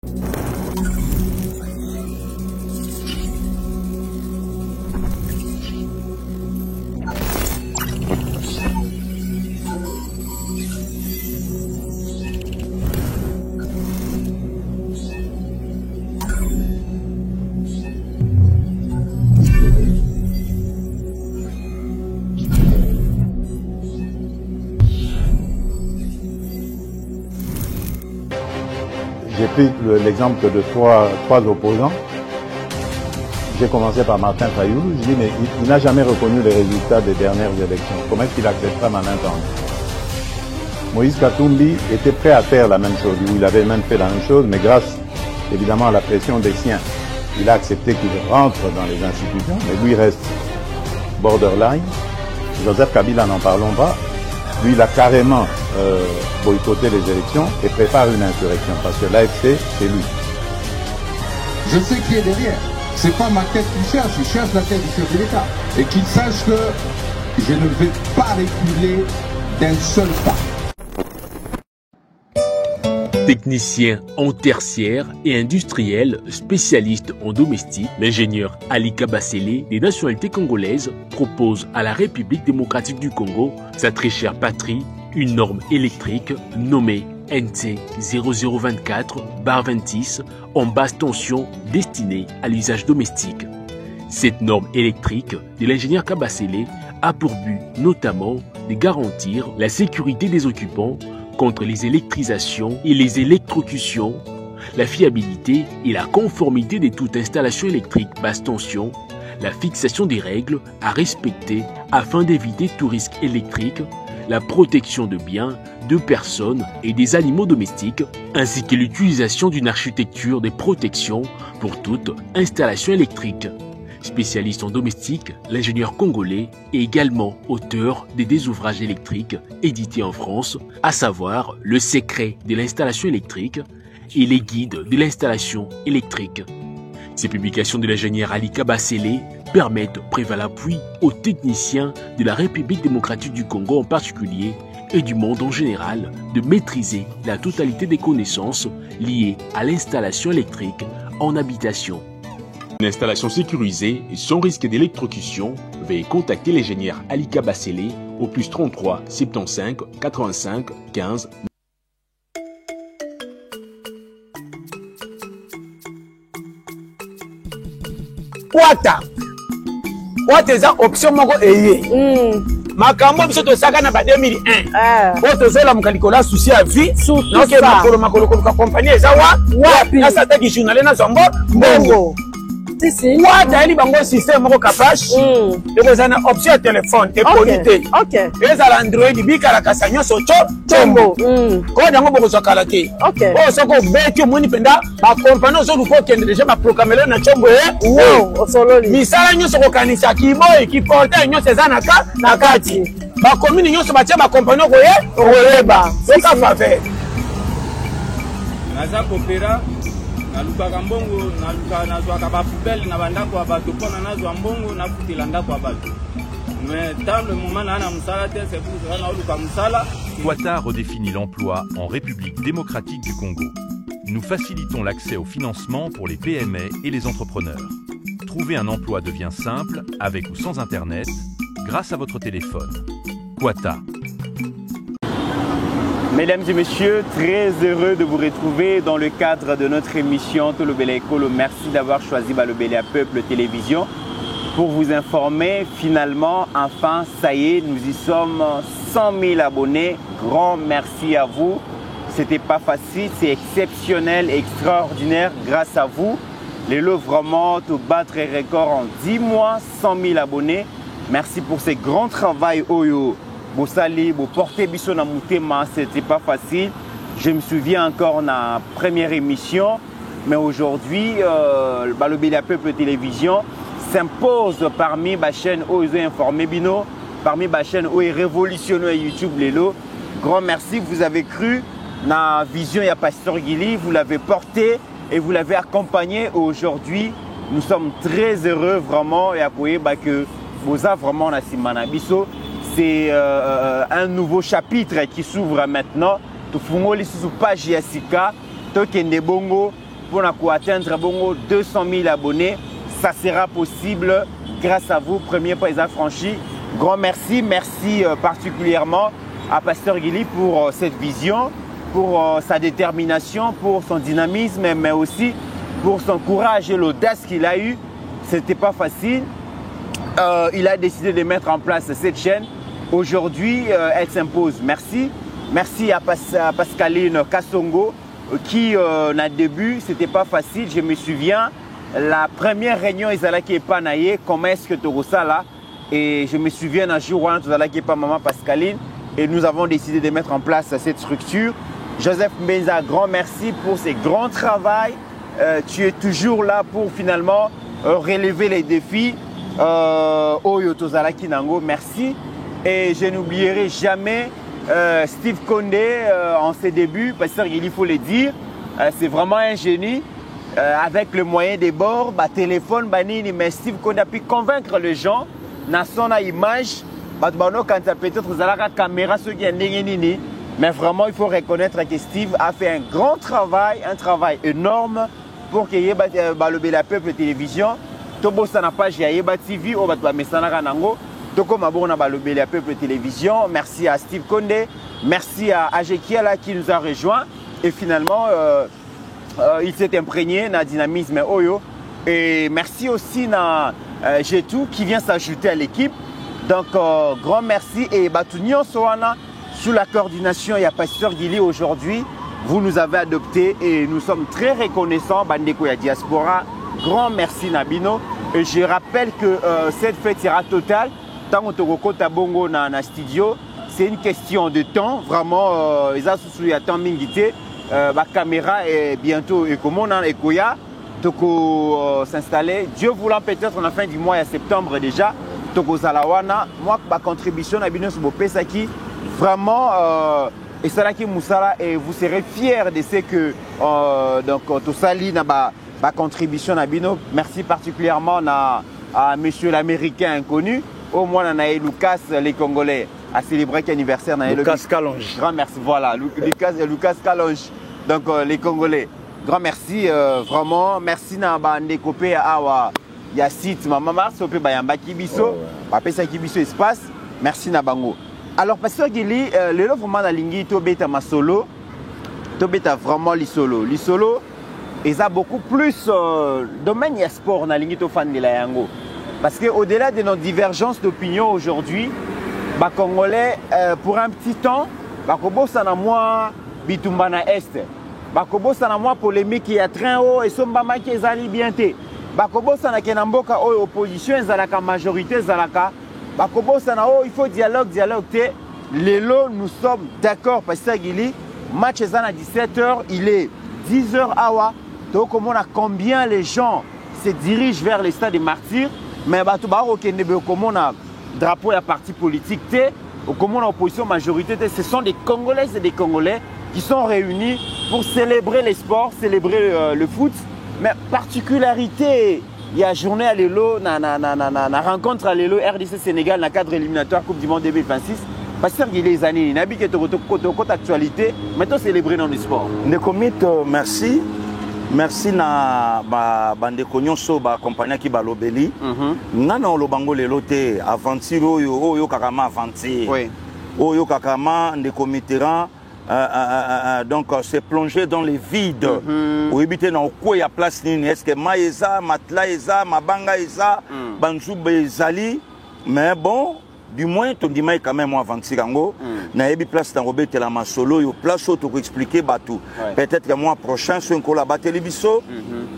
J'ai pris l'exemple de trois opposants. J'ai commencé par Martin Fayulu. Je dis, mais il n'a jamais reconnu les résultats des dernières élections. Comment est-ce qu'il acceptera ma main tendue? Moïse Katumbi était prêt à faire la même chose. Il avait même fait la même chose, mais grâce évidemment à la pression des siens, il a accepté qu'il rentre dans les institutions, mais lui reste borderline. Joseph Kabila, n'en parlons pas. Lui, il a carrément boycotté les élections et prépare une insurrection parce que l'AFC, c'est lui. Je sais qui est derrière. C'est pas ma tête qu'il cherche, il cherche la tête du chef de l'État. Et qu'il sache que je ne vais pas reculer d'un seul pas. Technicien en tertiaire et industriel spécialiste en domestique, l'ingénieur Ali Kabasele, des nationalités congolaises, propose à la République démocratique du Congo, sa très chère patrie, une norme électrique nommée NT 0024/26 en basse tension destinée à l'usage domestique. Cette norme électrique de l'ingénieur Kabasele a pour but notamment de garantir la sécurité des occupants contre les électrisations et les électrocutions, la fiabilité et la conformité de toute installation électrique basse tension, la fixation des règles à respecter afin d'éviter tout risque électrique, la protection de biens, de personnes et des animaux domestiques, ainsi que l'utilisation d'une architecture de protection pour toute installation électrique. Spécialiste en domestique, l'ingénieur congolais est également auteur des ouvrages électriques édités en France, à savoir Le secret de l'installation électrique et Les guides de l'installation électrique. Ces publications de l'ingénieur Ali Kabasele permettent de prévoir l'appui aux techniciens de la République démocratique du Congo en particulier et du monde en général de maîtriser la totalité des connaissances liées à l'installation électrique en habitation. Une installation sécurisée et sans risque d'électrocution, veuillez contacter l'ingénieur Ali Kabasele au plus 33 75 85 15. Wata eza option moko eye makambo biso tosaka na ba 2001 po tozela mukalikolo souci à vie donc makolo ka compagnie eza wapi na sataki journaliste na zombo mbongo wata eli bango système moko capache ekozala na option ya téléphone ekonite ezala android bikalaka sa nyonso combo kode yango bokozwakala te oyo soki obeti omoni mpenza bakompani ozoluka okende deja baprogramele na combo misala nyonso kokanisa kiboyi kiporte nyonso eza na kati bakomini nyonso batia bakompani okoyeba soka faveur naza kopera nalukaka mbongo nazwaka bapubele na bandako ya bato mpona nazwa mbongo nafutela ndako ya bato mais tant le moment na musala te c'est pour ça naoluka musala. Quata redéfinit l'emploi en République démocratique du Congo. Nous facilitons l'accès au financement pour les PME et les entrepreneurs. Trouver un emploi devient simple avec ou sans internet grâce à votre téléphone. Quata. Mesdames et messieurs, très heureux de vous retrouver dans le cadre de notre émission Tolo Bela Ekolo. Merci d'avoir choisi le Bela Peuple Télévision pour vous informer. Finalement, enfin, ça y est, nous y sommes 100 000 abonnés. Grand merci à vous. C'était pas facile, c'est exceptionnel, extraordinaire grâce à vous. Les lots vraiment de battre record en 10 mois, 100 000 abonnés. Merci pour ce grand travail, Oyo. Bosali, porter biso na mutema, c'était pas facile. Je me souviens encore de la première émission, mais aujourd'hui, le Bela Peuple Télévision s'impose parmi les chaînes où ils ont informé Bino, parmi les chaînes où ils révolutionnent YouTube les lots. Grand merci, vous avez cru dans la vision de Pasteur Guili, vous l'avez porté et vous l'avez accompagné. Aujourd'hui, nous sommes très heureux vraiment et accueillir que vous avez vraiment la Simana Biso. C'est un nouveau chapitre qui s'ouvre maintenant. Tu fungoli sur page Yassika, to kende bongo pour atteindre 200 000 abonnés. Ça sera possible grâce à vous, premier pas franchi. Grand merci, merci particulièrement à Pasteur Guili pour cette vision, pour sa détermination, pour son dynamisme, mais aussi pour son courage et l'audace qu'il a eu. C'était pas facile. Il a décidé de mettre en place cette chaîne. Aujourd'hui, elle s'impose. Merci. Merci à Pascaline Kassongo qui, au début, c'était pas facile. Je me souviens, la première réunion, ils allaient qui est pas naïe. Comment est-ce que tu as ça là? Et je me souviens un jour où tu allaient qui est pas maman Pascaline. Et nous avons décidé de mettre en place cette structure. Joseph Mbenza, grand merci pour ce grand travail. Tu es toujours là pour finalement relever les défis. Oyo Tozalaki Nango, merci. Et je n'oublierai jamais Steve Condé en ses débuts, parce qu'il faut le dire, c'est vraiment un génie. Avec le moyen des bords, téléphone, banini, mais Steve Condé a pu convaincre les gens dans son image. Quand peut-être la caméra, ceux qui ont mais vraiment, il faut reconnaître que Steve a fait un grand travail, un travail énorme pour qu'il y ait le Bela Peuple Télévision. Tobo sana page ya Yeba TV au batwa mesanaka nango toko mabona ba le Bela Peuple Télévision. Merci à Steve Condé, merci à Ajekiela qui nous a rejoint et finalement il s'est imprégné dans dynamisme Oyo et merci aussi à Jetou qui vient s'ajouter à l'équipe. Donc grand merci et Batunion Soana sous la coordination il y a Pasteur Guili aujourd'hui. Vous nous avez adoptés et nous sommes très reconnaissants Bandeko ya diaspora. Grand merci Nabino. Et je rappelle que cette fête sera totale. Tant qu'on te rencontre à Bongo dans le studio, c'est une question de temps. Vraiment, les associés y attendent mingité. La caméra est bientôt et comme on a Ekoya, Toko s'installer. Dieu voulant peut-être en la fin du mois à septembre déjà. Toko Zalawana. Moi, ma contribution Nabino sur Pesaki, vraiment. Et Salaki Moussala, et vous serez fiers de ce que donc Tosali n'a pas. Ma contribution à Bino, merci particulièrement à monsieur l'Américain inconnu. Au moins, on a eu Lucas, les Congolais, à célébrer l'anniversaire. Lucas Kalonge. Grand merci, voilà, Lucas Kalonge. Donc, les Congolais, grand merci, vraiment. Merci à Bandekopé, à Yassit, Maman Mars, au Bayamba Kibiso, à Pesa Kibiso Espace. Merci Nabango. Alors, Pasteur Guili, le lot vraiment dans l'ingui, Tobeta ma solo, Tobeta vraiment l'isolo. L'isolo, et ça beaucoup plus domaine et sport dans l'ingito fan de la Yango. Parce qu'au-delà de nos divergences d'opinion aujourd'hui, les Congolais, pour un petit temps, Bakobo sana moi Bitumbana Est. Bakobo sana moi polémique qui est train haut et sombama qui est ali bienté. Bakobo sana kenamboka o opposition zalaka majorité zalaka. Bakobo sana o il faut dialogue té. Lelo nous sommes d'accord parce que Guili match est à 17h, il est 10h awa. Donc, on a combien les gens se dirigent vers les stades des martyrs, mais comment on a drapeau et parti politique, comment on a opposition majorité, ce sont des Congolaises et des Congolais qui sont réunis pour célébrer les sports, célébrer le foot. Mais particularité, il y a journée à l'élo, la rencontre à l'élo RDC Sénégal dans le cadre éliminatoire Coupe du Monde 2026. Parce que les années, il y a une actualité, maintenant célébrer dans le sport. Merci. Merci na bandeko nyonso ba compagnie qui ba lobeli ngana lobango lelo te aventure oyo kakama aventure oyo kakama ndeko Mitterrand donc c'est plongé dans les vides ou éviter na ko ya place nini est-ce que maeza matla eza mabanga eza banzube ezali mais bon du moins ton dimanche quand même moi aventure ngo na yebi place dans Robert la masolo yo place auto expliquer batou peut-être que mois prochain sur un collab télévision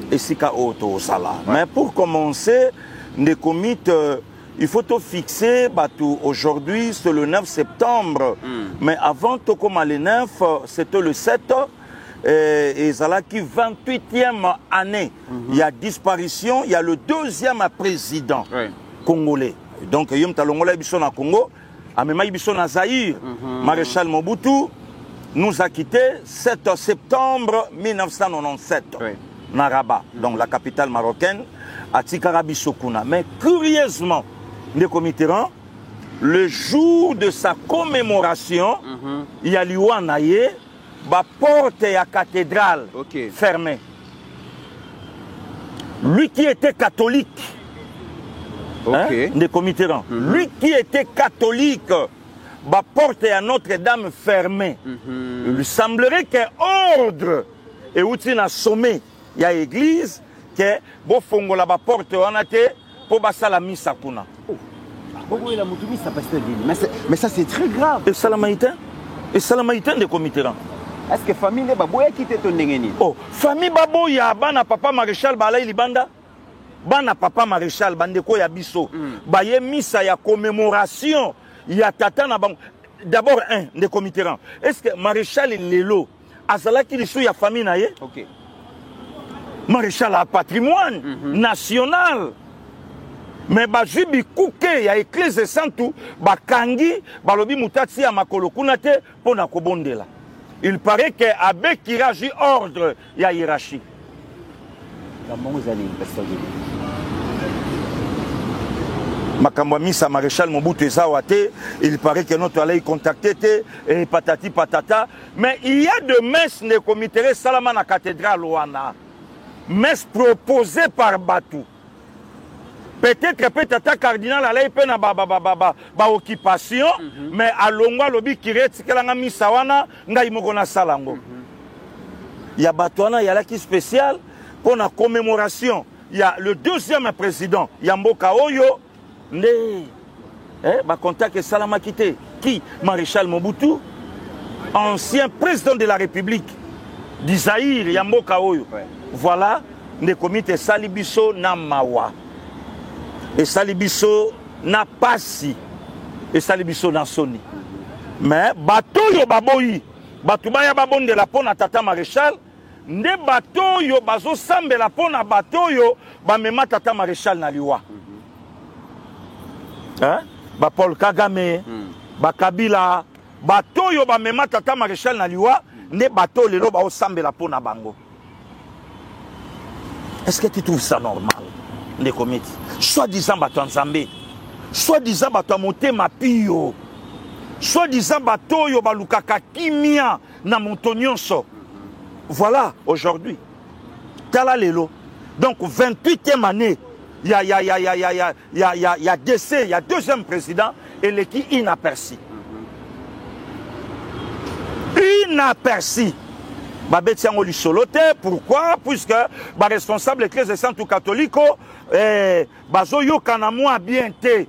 et sika auto sala mais pour commencer des comités il faut tout fixer batou aujourd'hui c'est le 9 septembre mais avant tout comme le 9 c'était le 7 et Zalaki 28e année il y a disparition il y a le deuxième président congolais. Donc, Yom Talongola Ibison à Congo, Amema Ibison à Zaïre, Maréchal Mobutu nous a quittés 7 septembre 1997, Naraba, donc la capitale marocaine, à Tikarabisokuna. Mais curieusement, Ndeko Mitterrand, le jour de sa commémoration, il y a l'Iouanaye, la porte et la cathédrale fermée. Lui qui était catholique. Ok. Hein, de Comitteran. Lui qui était catholique, la porte à Notre-Dame fermée. Il lui semblerait qu'un ordre et où tu as sommet, il y a l'église, que bon fongo la porte on a été pour passer la mise à Kuna. Mais ça c'est très grave. Et salamaïtain de Comitteran. Est-ce que famille n'est pas quitté ton déngeni? Oh, famille babo ya bana papa maréchal balai libanda. Bana papa maréchal bandeko ya biso. Baye misa ya commémoration ya tata na bang. D'abord un de Comitteran. Est-ce que maréchal lelo azala ki lisu ya famille na ye? OK. Maréchal a patrimoine national. Mais bajibi kuke ya église santu bakangi balobi mutati ya makolo kuna te pona kobondela. Il paraît que Abbé Kiraji ordre ya hiérarchie. Makambo misa maréchal Mobutu Ezawate, il paraît que notre allait contacter et patati patata, mais il y a de messes de comité Salama na cathédrale wana. Messes proposées par Batou. Peut-être que tata cardinal allait pena ba occupation, mais à longwa lobi kireti kelanga misa wana ngai moko na salango. Il y a Batouana, il y a qui spécial pour la commémoration. Il y a le deuxième président, Yamboka Oyo, contact Salama Kité, qui Maréchal Mobutu, ancien président de la République d'Isaïr, Yamboka Oyo. Voilà, le comité Salibiso Namawa. Et Salibiso na Passi. Et Salibiso na Soni. Mais Batoyo Baboyi, Batubaya Babon de la Pona Tata Maréchal, ne Batoyo Bazo Sambe la Pona Batoyo, Bamema Tata Maréchal na liwa. Hein? Ba Paul Kagame, ba Kabila, Batoyo Bamema Tata Maréchal na liwa, ne Bato Lelo Bao Sambe la Pona Bango. Est-ce que tu trouves ça normal? Les comités. Soit-disant bateau en Zambé, soit-disant bateau à monter ma pio, soit-disant bateau yo balukaka kimia na montonyonso. Voilà aujourd'hui. Tala lelo. Donc 28e année, il y a décès, il y a deuxième président et l'équipe inaperçu. Inaperçu. Babetiango li solote, pourquoi? Puisque ba responsable église santu catholique bazo yo kanamwa bien te.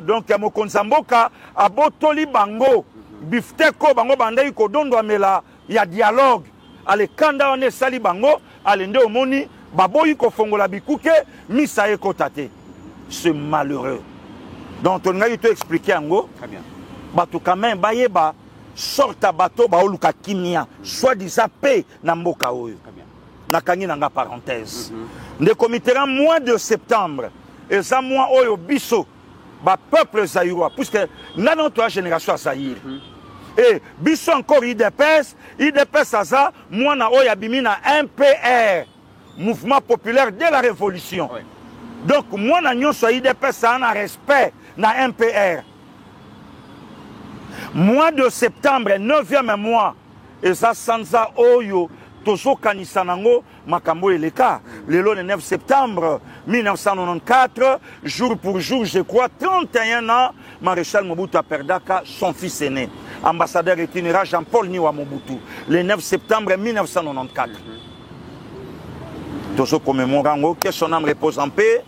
Donc ya mokonzamboka abotoli bango bifteko bango bandai ko dondo amela ya dialogue ale kanda one sali bango alende omoni baboyi ko fongola bikuke misa ekotate. C'est malheureux. Donc on a eu tout expliqué ango. Très bien. Batu quand même bayeba sorte à bateau baoluka kimia soi-disant paix na mboka oyo nakangi nanga parenthèse ne comité mois de septembre et ça mois oyo biso ba peuple zaïrois puisque na notre génération Zaïre et biso encore IDPS aza moi na oyo abimi na MPR mouvement populaire de la révolution donc moi na nyonso IDPS na respect na MPR. Mois de septembre, 9e mois, et ça sanza oyo, tozo kanisanango, makambo eleka. Le 9 septembre 1994, jour pour jour, je crois, 31 ans, Maréchal Mobutu Aperdaka, son fils aîné, ambassadeur itinérant Jean-Paul Niwa Mobutu, le 9 septembre 1994. Tozo commémorango, que son âme repose en paix,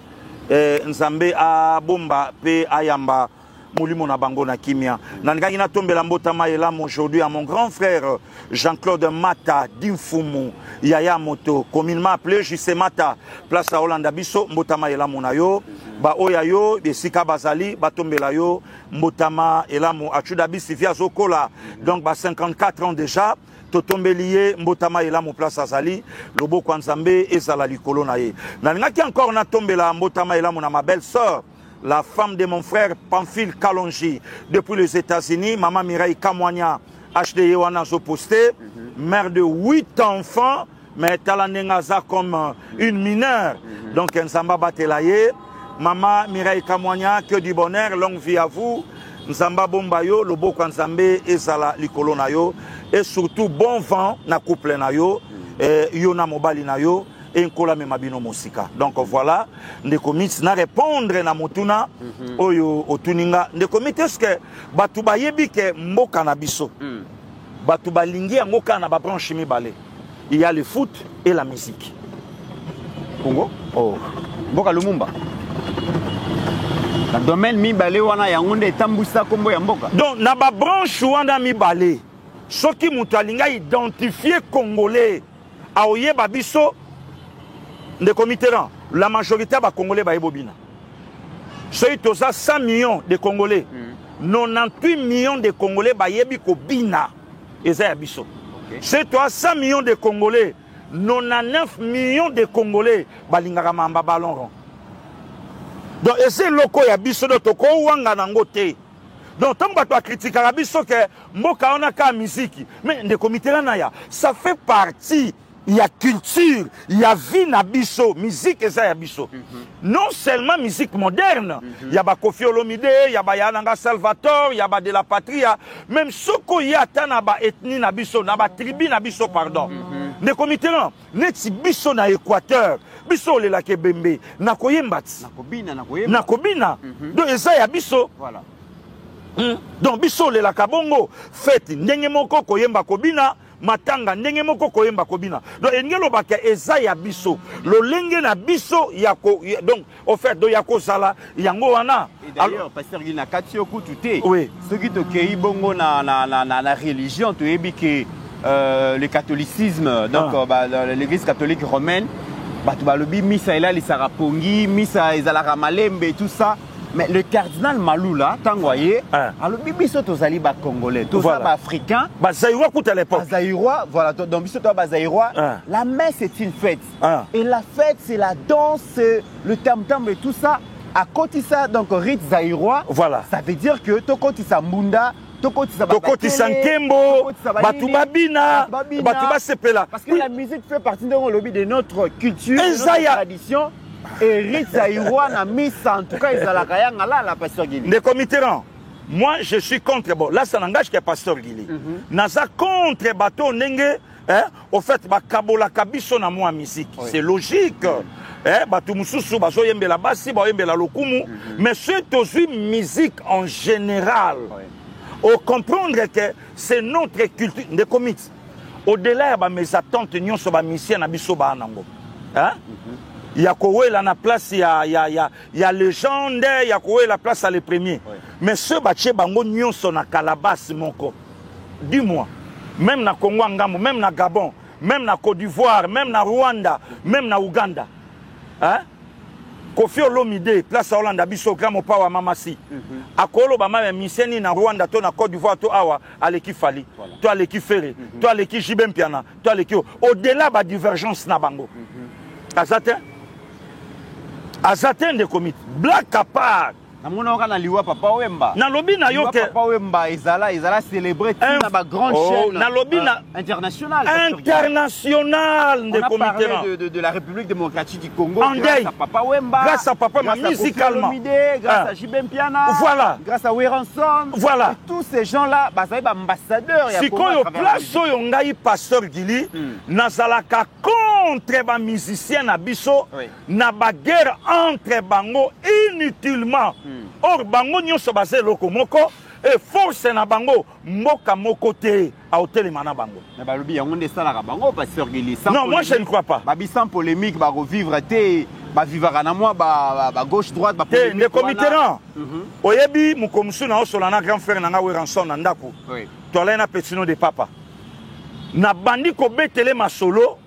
Nzambe a Bomba, paix Ayamba. Moulimo Bango na Kimia. Nangana tombela mbotama elam aujourd'hui à mon grand frère Jean-Claude Mata d'Infumu, Yaya Moto, communément appelé Jissé Mata, place à Hollanda Biso, mbotama elam monayo, ba oyayo, besika bazali, batombela yo, mbotama elam achuda bisi via Zokola, donc ba 54 ans déjà. Totombelié mbotama elam place azali, lobo kwanzambe ezala likolo na ye. Nangaki encore na tombela mbotama elam na ma belle sœur. La femme de mon frère Pamphile Kalonji, depuis les États-Unis, maman Mireille Kamwanya, HDE Wanazo Posté, mère de 8 enfants, mais Talanengaza comme une mineure. Donc, Nzamba Batelaye, maman Mireille Kamwanya, que du bonheur, longue vie à vous. Nzamba Bombayo, Lobo Kwanzambe, Ezala Likolonayo, et surtout bon vent na couple nayo, Yona Mobali nayo. et nkola me mabino mosika. Donc voilà, ndeko miti na répondre na motuna oyo otuninga ndeko miti est-ce que batu bayebi ke mboka na biso batu balingi yango kana ba branche mibale. Il y a le foot et la musique. Congo? Oh. Mboka Lumumba. Na domaine mibale wana yango nde tambusa kombo ya mboka. Donc na ba branche wana mibale. Soki mutu alinga identifier congolais aoyeba biso de Mitterrand, la majorité des Congolais ba ebobina. Soki toza 100 millions de Congolais, 98 millions de Congolais ba yebi ko bina eza ya biso. Soki toi 100 millions de Congolais, 99 millions de Congolais ba lingaka mamba ballon rond. Donc ese loko ya biso do toko wanga nango te. Donc tant que tu critiques la biso que mboka ona ka musique, mais de Mitterrand na ya, ça fait partie. Il y a culture, il y a vie na biso, musique et ça ya biso. Non seulement musique moderne, il y a Kofi Olomide, il y a Yananga Salvatore, il y a de la Patria, même soko y a tana ba ethnie na biso, na ba tribu na biso pardon. Ne Mitterrand, neti biso na Équateur, biso le la Kebembe, na koyembati, na kobina. Donc ça ya biso. Voilà. Donc biso le la Kabongo, fête ndenge moko koyemba kobina. Matanga ndenge moko koyemba kobina. Donc engelo baka eza ya biso. Lo lenge na biso yako donc au fait do yako sala yango wana. Et d'ailleurs pasteur Gina katio kututé. Oui. Ce qui te kei bongo na religion tu ebi que le catholicisme donc l'église catholique romaine batu balobi misa ela li sarapongi misa ezala malembe et tout ça. Mais le cardinal Maloula, tangoye, alors biso tozali ba congolais, tozali ba africain, ba zaïrois coûte à l'époque. Ba zaïrois, voilà, donc biso to ba zaïrois. La messe c'est une fête. Et la fête c'est la danse, le tam-tam et tout ça. À côté ça donc rite zaïrois. Voilà. Ça veut dire que to côté ça mbunda, to côté ça Nkembo, Batubabina, Batuba sepela. Parce que la musique fait partie de lobby de notre culture, de notre tradition. Et rite zaïrois na missa en tout cas ils la kayanga là la pasteur Guili. Ndeko Mitterrand. Moi je suis contre bon là ça n'engage que pasteur Guili. Naza contre bateau ndenge au fait ba kabola kabiso na moi musique. C'est logique. Batu mususu bazo yembela basi ba yembela lokumu mais c'est aussi musique en général. Au comprendre que c'est notre culture ndeko mit. Au-delà ba mes attentes nyonso ba mission na biso ba nango. Il y a Koué la place, il y a légende, il y a Koué la place à les premiers. Mais ce bâtiment bango nyon son à Calabas moko. Dis-moi, même na Congo Ngamo, même na Gabon, même na Côte d'Ivoire, même na Rwanda, même na Ouganda. Hein? Kofi Olomide, place à Hollande, biso gramo pa wa mamasi. Akolo ba ma miseni na Rwanda, to na Côte d'Ivoire, to awa aleki fali, to aleki ferre, to aleki jibem piana, to aleki au-delà ba divergence na bango. Azaten de comités. Black à part. Na liwa Papa Wemba. Na lobi na yo ke Papa Wemba izala célébré na ba grande chaîne. Na lobi na international. International de comités. De la République démocratique du Congo. Grâce à Papa Wemba. Grâce à Papa Wemba musicalement. Grâce à Jibem Piana. Voilà. Grâce à Weranson. Voilà. Tous ces gens-là, bah ça va ambassadeurs. Si quand yo place yo ngai pasteur Guili, nazalaka contre ba musicien na biso, na ba guerre entre bango inutilement. Or bango nyonso basé loko moko et force na bango mboka moko te a hôtel mana bango. Na balobi yango nde sala bango pasteur Guili. Non, moi je ne crois pas. Ba sans polémique ba revivre te ba vivre na moi ba gauche droite ba polémique. Le comité non. Oyebi mukomsu na osolana grand frère na Weranson na ndako. Oui. Tola na petino de papa. Na bandi ko betele masolo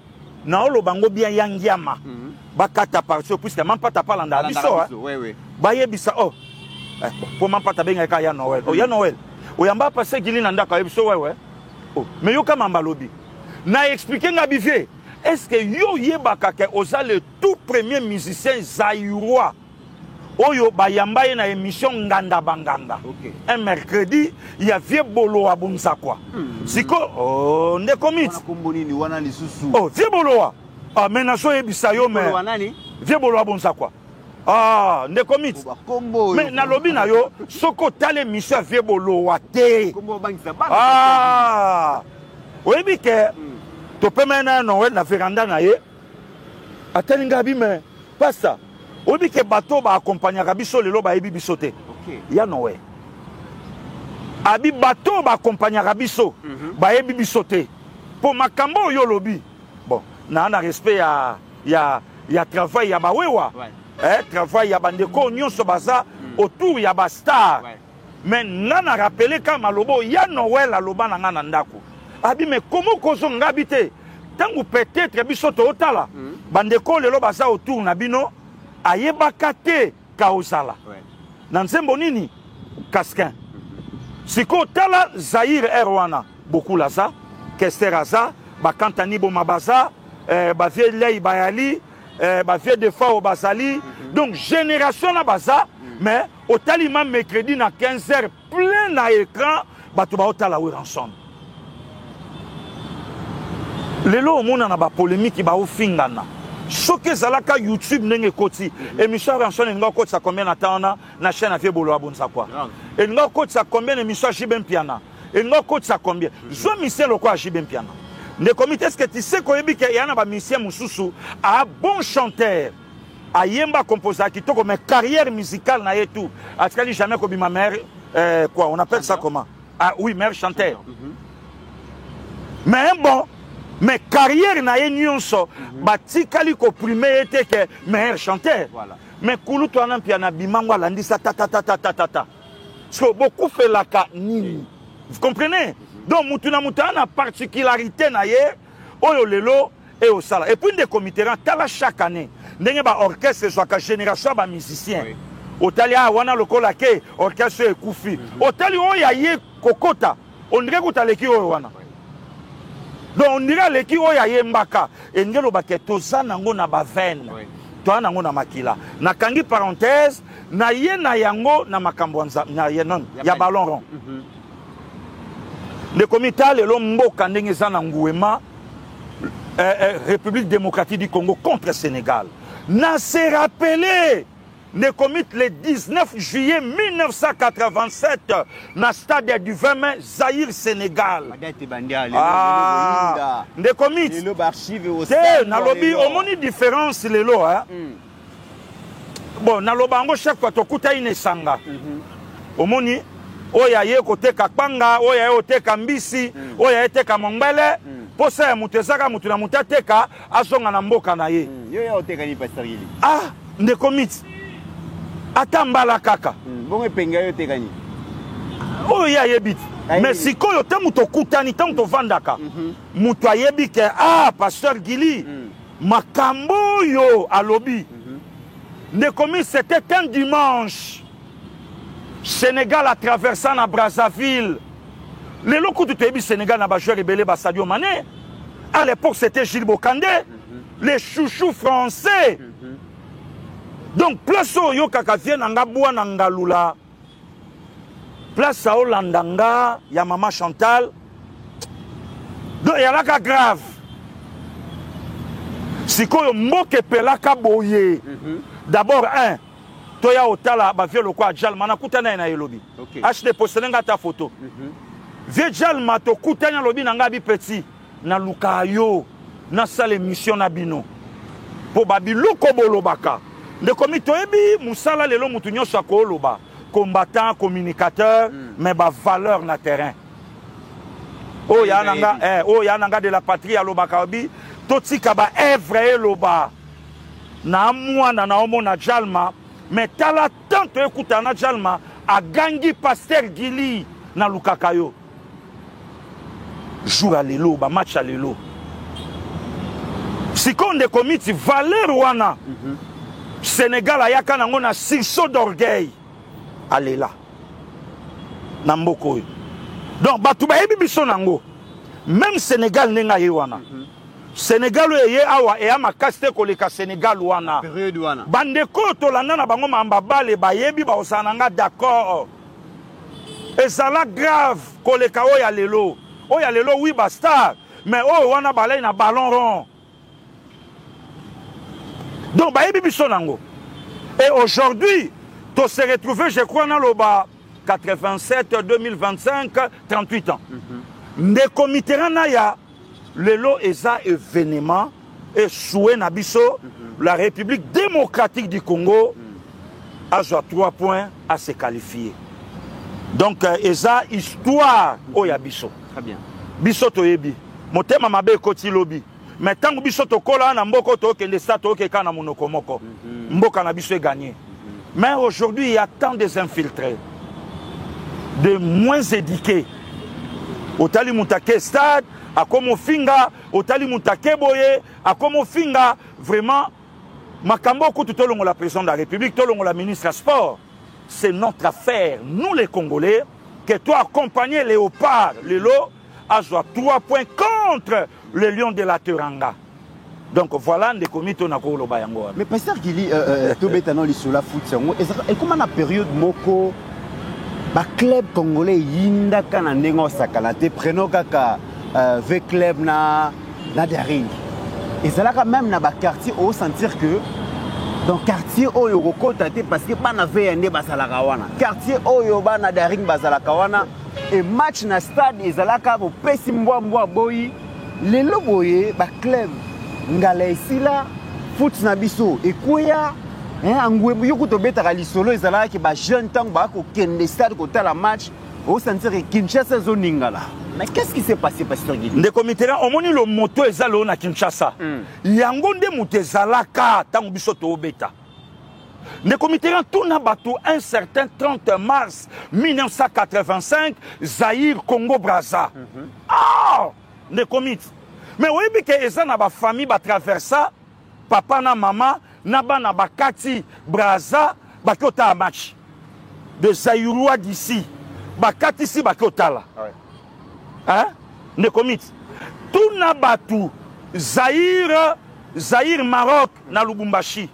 na olo bango bien yangiama. Bakata parti puisque même pas ta parle dans biso. Oui oui. Bayebisa oh. Pour même pas ta benga ka ya Noël. Oh ya Noël. Oyamba passer Guili na ndako biso ouais. Oh, mais yo kama mbalobi. Na expliquer nga bivier. Est-ce que yo yebaka ke oza le tout premier musicien zaïrois oyo bayamba na émission Nganda Banganga. Un mercredi, il y a Vieux Bolo à Bonsakwa. Siko oh ne commit. Oh Vieux Bolo. Ah mais na so yebisa yo mais. Vieux Bolo à Bonsakwa. Ah, ne commit. Mais na lobi na yo soko tale mission Vieux Bolo wa te. Ah. Oui, mais que tu peux mener Noël na véranda na ye. Atalinga bime. Pas ça. Obi ke bateau ba accompagnera biso lelo ba yebi biso te. Ya no way. Abi bateau ba accompagnera biso ba yebi biso te. Pour makambo yo lobi. Bon, na respect ya travail ya ba wewa. Travail ya bandeko nyonso baza autour ya ba star. Mais nana rappelé ka malobo ya Noël aloba na ngana ndako. Abi mais comment kozo ngabite? Tangu peut-être biso to otala. Bandeko lelo baza autour na bino ayebaka te kaosala. Na nzembo nini? Kaskin. Siko tala Zaire Erwana beaucoup laza, Kester aza, bakantani boma baza, ba vie lei bayali, ba vie de fa bazali. Donc génération na baza, mais au talima mercredi na 15h plein na écran, batu ba otala we ensemble. Lelo omona na ba polémique ba ofingana. Soke zalaka YouTube nenge koti émission ranson nga koti sa combien na temps na chaîne afie bolo abonsa quoi. Et nga koti sa combien émission Jibem Piana. Et nga koti sa combien. Zo misel quoi Jibem Piana. Ne comité est-ce que tu sais ko yebi ke yana ba musicien mususu a bon chanteur. A yemba composer qui to comme carrière musicale na yetu. Atkali jamais ko bima mère quoi on appelle ça comment? Ah oui, mère chanteur. Mais bon mais carrière na ye nyonso batikali ko primer était que meilleur chanteur. Voilà. Mais kulu to na piana bimango landisa ta. So beaucoup fait la nini. Vous comprenez? Donc mutuna mutana particularité na ye oyo lelo et au sala. Et puis des comités tala chaque année. Ndenge ba orchestre soit ka génération ba musicien. Otali wana lokola ke orchestre ekufi. Otali oya ye kokota. On dirait que taleki oyo wana. Donc on dirait les qui oya yembaka et ngelo baketoza nango na ba veine to nango na makila na kangi parenthèse na ye na yango na makambwanza na ye non ya ballon rond le comité lelo mboka ndenge za na nguema République démocratique du Congo contre Sénégal na se rappeler le comité le 19 juillet 1987 na stade du 20 mai Zaïre Sénégal. Ah, le comité. Na lobby au moni différence lelo hein. Bon na lobango chaque fois to kuta ine sanga. Au moni oya ye kote kapanga, oya ye oteka mbisi, oya ye teka mongbele. Posa ya mutezaka mutuna mutateka azonga na mboka na ye. Yo ya oteka ni pasteur Gili. Ah, le comité. Atambala kaka. Bongo penga yo tekani. Oh ya yebit. Mais si ko yo temu to kutani temu to vandaka. Mutu ayebi ke pasteur Gili. Makambo yo alobi. Ne commis c'était un dimanche. Sénégal a traversé na Brazzaville. Les locaux du Tébi Sénégal n'a pas joué rebelle ba Sadio Mané. À l'époque c'était Gilles Bokandé. Les chouchous français. Donc, place au yo kaka vient nanga boa nanga lula. Place au landanga, ya maman Chantal. Donc, ya la ka grave. Si ko yo mboke pelaka boye. D'abord, toya otala, ba vie lo kwa Jalma, na kutana na yelobi. Acheter postelenga ta photo. Vie Jalma to kutana lobi nanga bi petit. Na luka yo, na sale mission na bino. Po babi luko bolo baka. Le comité ebi musala lelo mutu nyonso akoloba combattant communicateur mais ba valeur na terrain o ya nanga de la patrie aloba kabi totika ba evre eloba na mwana na omo na Jalma mais tala tanto ekuta na Jalma a gangi pasteur Gili na lukakayo jour à lelo ba match à lelo sikonde comité valeur wana Sénégal a yaka nango na sursaut d'orgueil. Allez là. Namboko. Donc batu ba yebi biso nango. Même Sénégal nenga yewana. Sénégal ye awa e ama kaste koleka Sénégal wana. Période wana. Bandeko to landa na bango mambabale ba yebi ba osananga d'accord. Et ça la grave koleka oya lelo. Oya lelo oui basta. Mais oh wana balai na ballon rond. Donc, et aujourd'hui, tu se retrouvé, je crois, dans le bas 87, 2025, 38 ans. Des comités, le lot est un événement et souhait Nabiso, la République démocratique du Congo a 3 points à se qualifier. Donc, eza histoire au Yabiso. Très bien. Biso toyebi. Motema mabe koti lobi. Mais tant que biso tokola na mboko to kende sta to ke kana monoko moko. Mboka na biso est gagné. Mais aujourd'hui, il y a tant des infiltrés, de moins éduqués. Otali Moutake Stade, à Komo Finga, Otali Moutake Boye, à Komo Finga, vraiment, Makambo Koutolongo la présidente de la République, Tolongo la ministre des Sports, c'est notre affaire, nous les Congolais, que toi accompagner Léopard, le lot, à 3 points contre le Lion de la Teranga. Donc voilà des comités na ko loba yango. Mais pasteur Gili to betano li sur la foot sango et comment na période moko ba club congolais yinda kana ndengo sakala te preno kaka ve club na daring. Et ça là quand même na ba quartier au sentir que dans quartier oyo kokota te parce que bana VND basala kawana. Quartier oyo bana daring basala kawana et match na stade ezalaka bo pesi mbwa boyi lelo boye ba club ngala esila foot na biso ekoya angwe yoko to betaka lisolo ezala ki ba jeune temps ba ko kende stade ko tala match au sentir que Kinshasa zoningala. Mais qu'est-ce qui s'est passé pasteur Guy? Nde komitera omoni lo moto ezalo na Kinshasa. Yango nde mutezalaka tango biso to obeta. Nde komitera tout na bato un certain 30 mars 1985 Zaïre Congo Brazza. Ah, nde komit. Mais oui, que eza na ba famille ba traversa papa na maman na ba na bakati Brazza bakota a match de Zaïrois d'ici bakati si bakota là. Hein? Ne commit. Tout na batu Zaïre Maroc na Lubumbashi.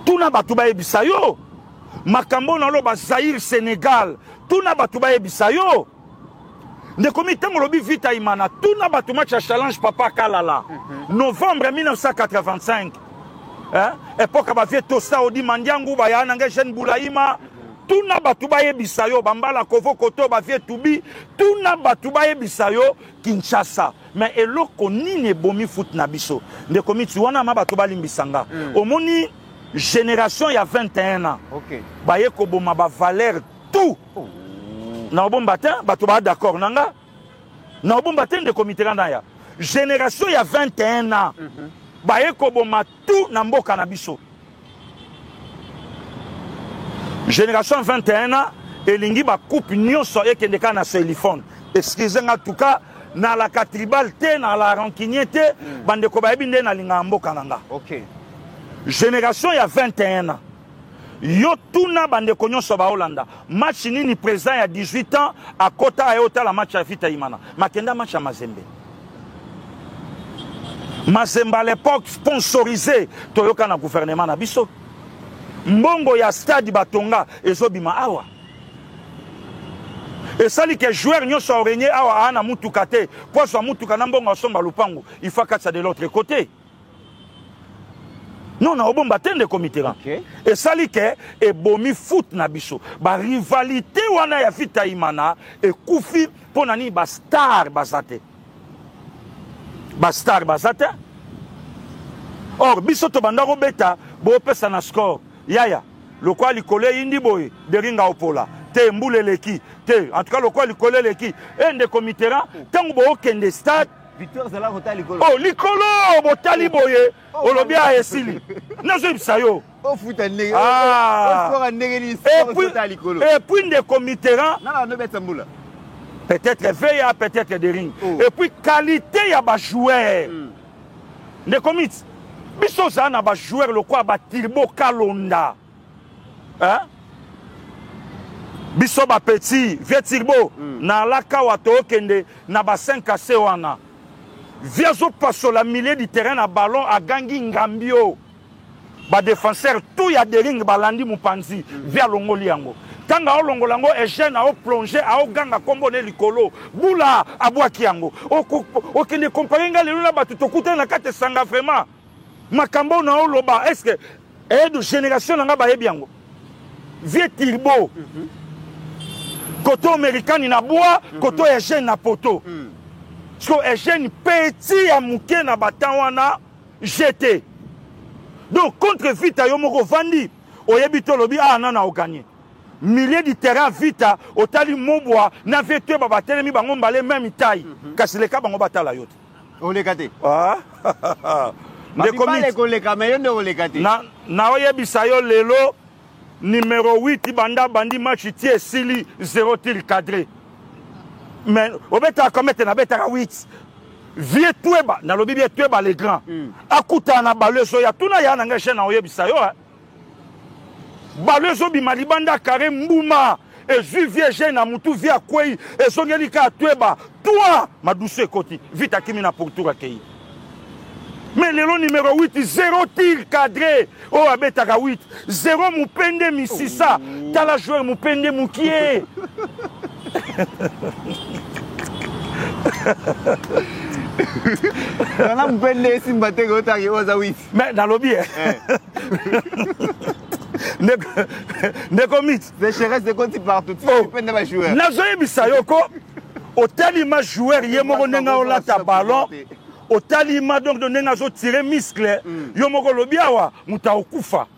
Tout na batu ba ebisayo. Makambo na lo ba Zaïre Sénégal. Tout na batu ba ebisayo. Ne comité Molobi Vita Imana, tout n'a pas tout match à challenge Papa Kalala. Novembre 1985. Hein? Époque à Tosta Odi Mandiangu, Bayananga Jean Boulaïma. Tout n'a pas tout baye Bisayo, Bambala Kovo Koto, Bavie Toubi. Tout n'a pas tout baye Bisayo, Kinshasa. Mais elo koni ne bomi foot nabiso. Ne comité wana ma batuba limbisanga. Au moni génération il y a 21 ans. OK. Baye Koboma ba valeur tout. Na bon matin, bato ba d'accord nanga. Na bon matin de comité naya. Génération il y a 21 ans. Baye ko boma tout na mboka na biso. Génération 21 ans elingi ba coupe nyonso ekendeka na téléphone. Excusez-moi en tout cas na la tribal te na la rancunier te bande ko ba ebinde na linga mboka nanga. OK. Génération il y a 21 ans. Yo tuna bande konyo soba Hollanda. Match nini présent il y a 18 ans à Kota Ayota la match à Vita Imana. Makenda match à Mazembe. Mazembe à l'époque sponsorisé Toyoka na gouvernement na biso. Mbongo ya stade Batonga ezobima awa. Et ça li que joueur nyoso orenye awa ana mutukate. Poso mutuka na mbongo somba lupango. Il faut katsa de l'autre côté. Non, on a bon bâtiment de comité. Et ça, et bomi foot na biso. Ba rivalité wana ya Vita Imana et Koufi pour nani ba star bazate. Ba star bazate. Or biso to banda robeta bo pesa na score. Yaya, le quoi li collé indi boy de ringa opola. Te mboule leki. Te en tout cas le quoi li collé leki. Et de comité tant bo kende stade Victor Zala Hotel Licolo. Oh, Licolo, Botali Boye, Olobia Esili. Nazo Ibsayo. Oh, foot un nègre. Ah. Oh, un nègre. Et puis des comités. Non, peut-être Veya, peut-être des rings. Et puis qualité, il y a des joueurs. Des comités. Biso Zana, des joueurs, le quoi, Tirbo Kalonda. Hein? Biso ba petit, vieux Tirbo. Na laka wato kende, na ba 5 à Sewana. Viazo passo la milieu du terrain à ballon à Gangi Ngambio. Ba défenseur tout y a des rings balandi Mupanzi via Longoliango. Tanga Longolango et jeune a plongé à Oganga Kombone Likolo. Boula à Boakiango. Ok ne comparenga le luna batu tokuta na kate sanga vraiment. Makambo na oloba est-ce que de génération nga ba yebiango. Vieux Tirbo. Koto américain na bois, koto jeune na poto. parce que Eugène petit à mouké na batawana jeté. Donc contre Vita yomoko vandi oyebito lobi ah nana o gagné. Milliers de terrain Vita otali mobwa na veto ba batelemi bango mbale même taille. Kasi le ka bango batala yote. On les gâté. Ah. Les commis. Na oyebisa yo lelo numéro 8 banda bandi match tie sili 0 tir cadré. Mais obeta commettre na beta 8. Vie tueba na lobi bien tueba les grands. Akuta na baleso ya tuna ya na ngeshe na oyebisa yo. Baleso bi malibanda kare mbuma et vie jeune na mutu via kwei et songeli ka tueba toi madouce koti vite akimi na pour tout akei. Mais le numéro 8 0 tir cadré oh abetaka 8 0 mupende misisa tala joueur mupende mukie. On mupende simbate ko taki oza 8. Mais dans lobby. Ne commit. Les chérès de compte partout. Mupende ba joueur. Na zoye bisayoko otali ma joueur yemoko nenga olata ballon. Otalima donc de nengazo tirer muscle yomoko lobiawa muta okufa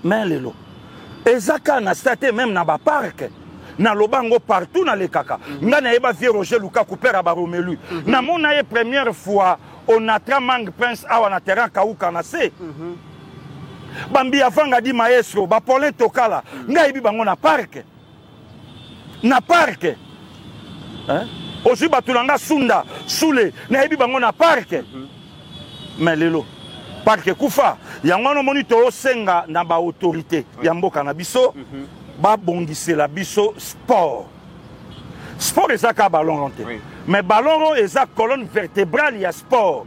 mais lelo ezaka na state même na ba parc na lobango partout na le kaka ngana yeba vie Roger Lukaku père ba Romelu na mona ye première fois on a Mang Prince awa na terrain kauka na se bambi afanga di maestro ba Paulin Tokala ngai bi bango na parc hein. Aussi batulanga sunda soule na yebi bango na parc mais lelo parc kufa yango no monito osenga na ba autorité ya mboka na biso ba bongisela biso sport ezaka ballon rond mais ballon rond eza colonne vertébrale ya sport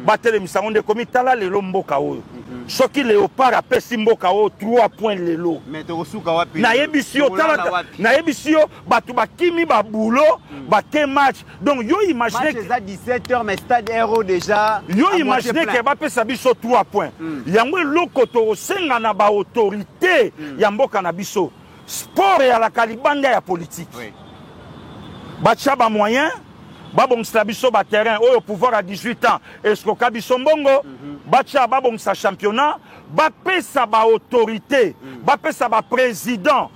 batele misango de komitala lelo mboka oyo soki léopard apesi mboka o 3 points lelo na yebisio tala na yebisio batu bakimi ba boulot ba match donc yo imaginer que ça 17h mais stade héros déjà yo imaginer que ba pesa biso 3 points yango lokoto senga na ba autorité ya mboka na biso sport ya la kalibanda ya politique ba chaba moyen babongisa biso ba terrain au pouvoir à 18 ans est-ce que kabiso mbongo bacha babongisa championnat bapesa ba autorité bapesa ba président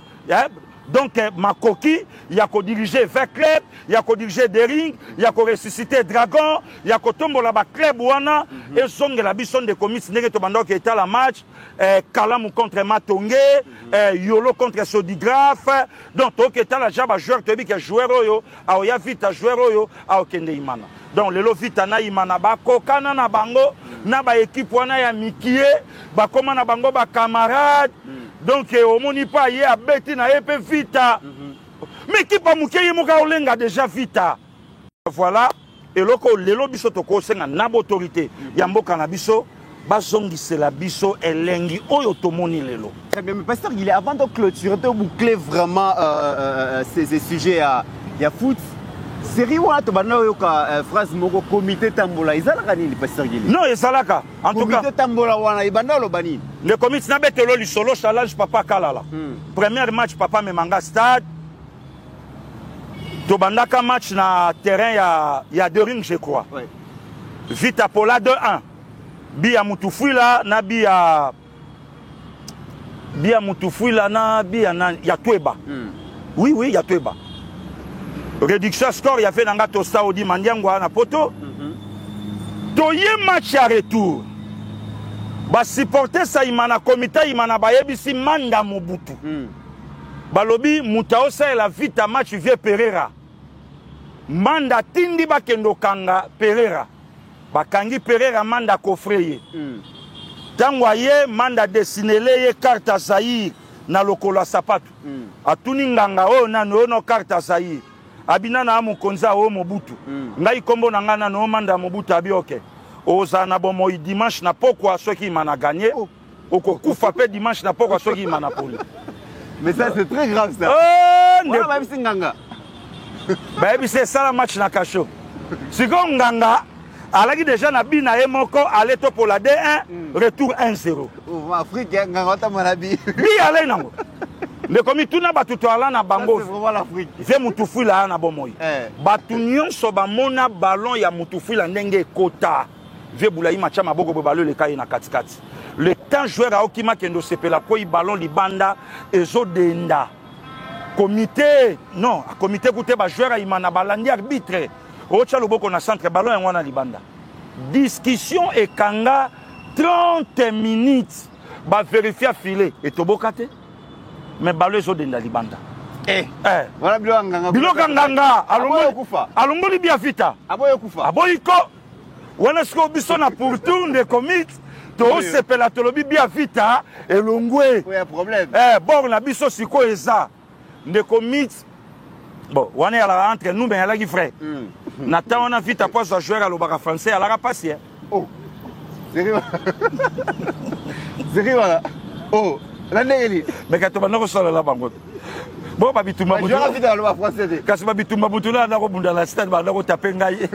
donc Makoki il y a ko diriger 20 clubs il y a ko diriger des rings il y a ko ressusciter dragon il y a ko tombola ba club wana et songela biso de commis ndenge to bando ke ta la match Kalamu contre Matonge Yolo contre Sodigraph donc to ke ta la jaba joueur to bi ke joueur oyo aoya vite joueur oyo aokende imana donc lelo vite na imana ba kokana na bango na ba équipe wana ya mikie ba koma na bango ba camarade donc au moni pas hier à beti na ep vita mais qui pas mouké moka olenga déjà vita voilà et loko lelo biso to ko senga na autorité ya mboka na biso bazongisela biso elengi oyo tomoni lelo. Très bien, mais pasteur Guillet, avant de clôturer de boucler vraiment ces sujets à foot série wana to bana yoka phrase moko comité tambola izalaka nini pasteur Guillet? Non ezalaka en tout cas comité tambola wana ibanda lo bani le comité na betelo li solo challenge papa kalala premier match papa memanga stade to bandaka match na terrain ya deux rings je crois Vita Pola 2-1 bia mutufuila na bia mutufuila na bia na ya Tweba oui ya Tweba réduction score il y avait nanga to Saudi Mandiangwa na poto toye match à retour ba supporter ça imana comité imana bayebisi manda Mobutu balobi mutao sa la Vita match vie Pereira manda tindi bakendo kanga Pereira bakangi Pereira manda kofreye tango ye manda dessinele ye carte Zaïre na lokola sapato atuni nganga o na no carte Zaïre abina na mukonza o Mobutu ngai kombo na ngana no manda Mobutu abioke oza na bomo dimanche na pokwa soki mana gagné okokufa pe dimanche na pokwa soki mana poli. Mais ça c'est très grave ça. Voilà même singanga. Bah c'est ça le match na kacho. Siko nganga alaki déjà na bina e moko aller to pour la D1 retour 1-0. Afrique nganga ta manabi. Bi allez nango. ndeko mi tuna batu to ala na bango ve mutufula na bomoi batu nyonso bamona ballon ya mutufula ndenge ekota ve bulayi matcha maboko balo le kai na katikati le temps joueur a okima kendo sepela po i ballon libanda ezodenda comité non comité koute ba joueur imana balandi arbitre ocha loboko na centre ballon yango na libanda discussion ekanga 30 minutes ba vérifier filet et tobokate mais ballon ezodenda libanda voilà biloko nganga alongoli bia vita aboyiko wana siko biso na pourtour de commit to sepela tolobi bia vita elongwe bon na biso siko eza de commit bon wana ya entre nous mais ya la frère nata wana vita kwa za joueur alobaka français ala passi oh sérieux oh la ndeli mais ka to banako sala la bango bon babitumba français kasi babitumba mutula na ko bunda la stade ba na ko taper ngai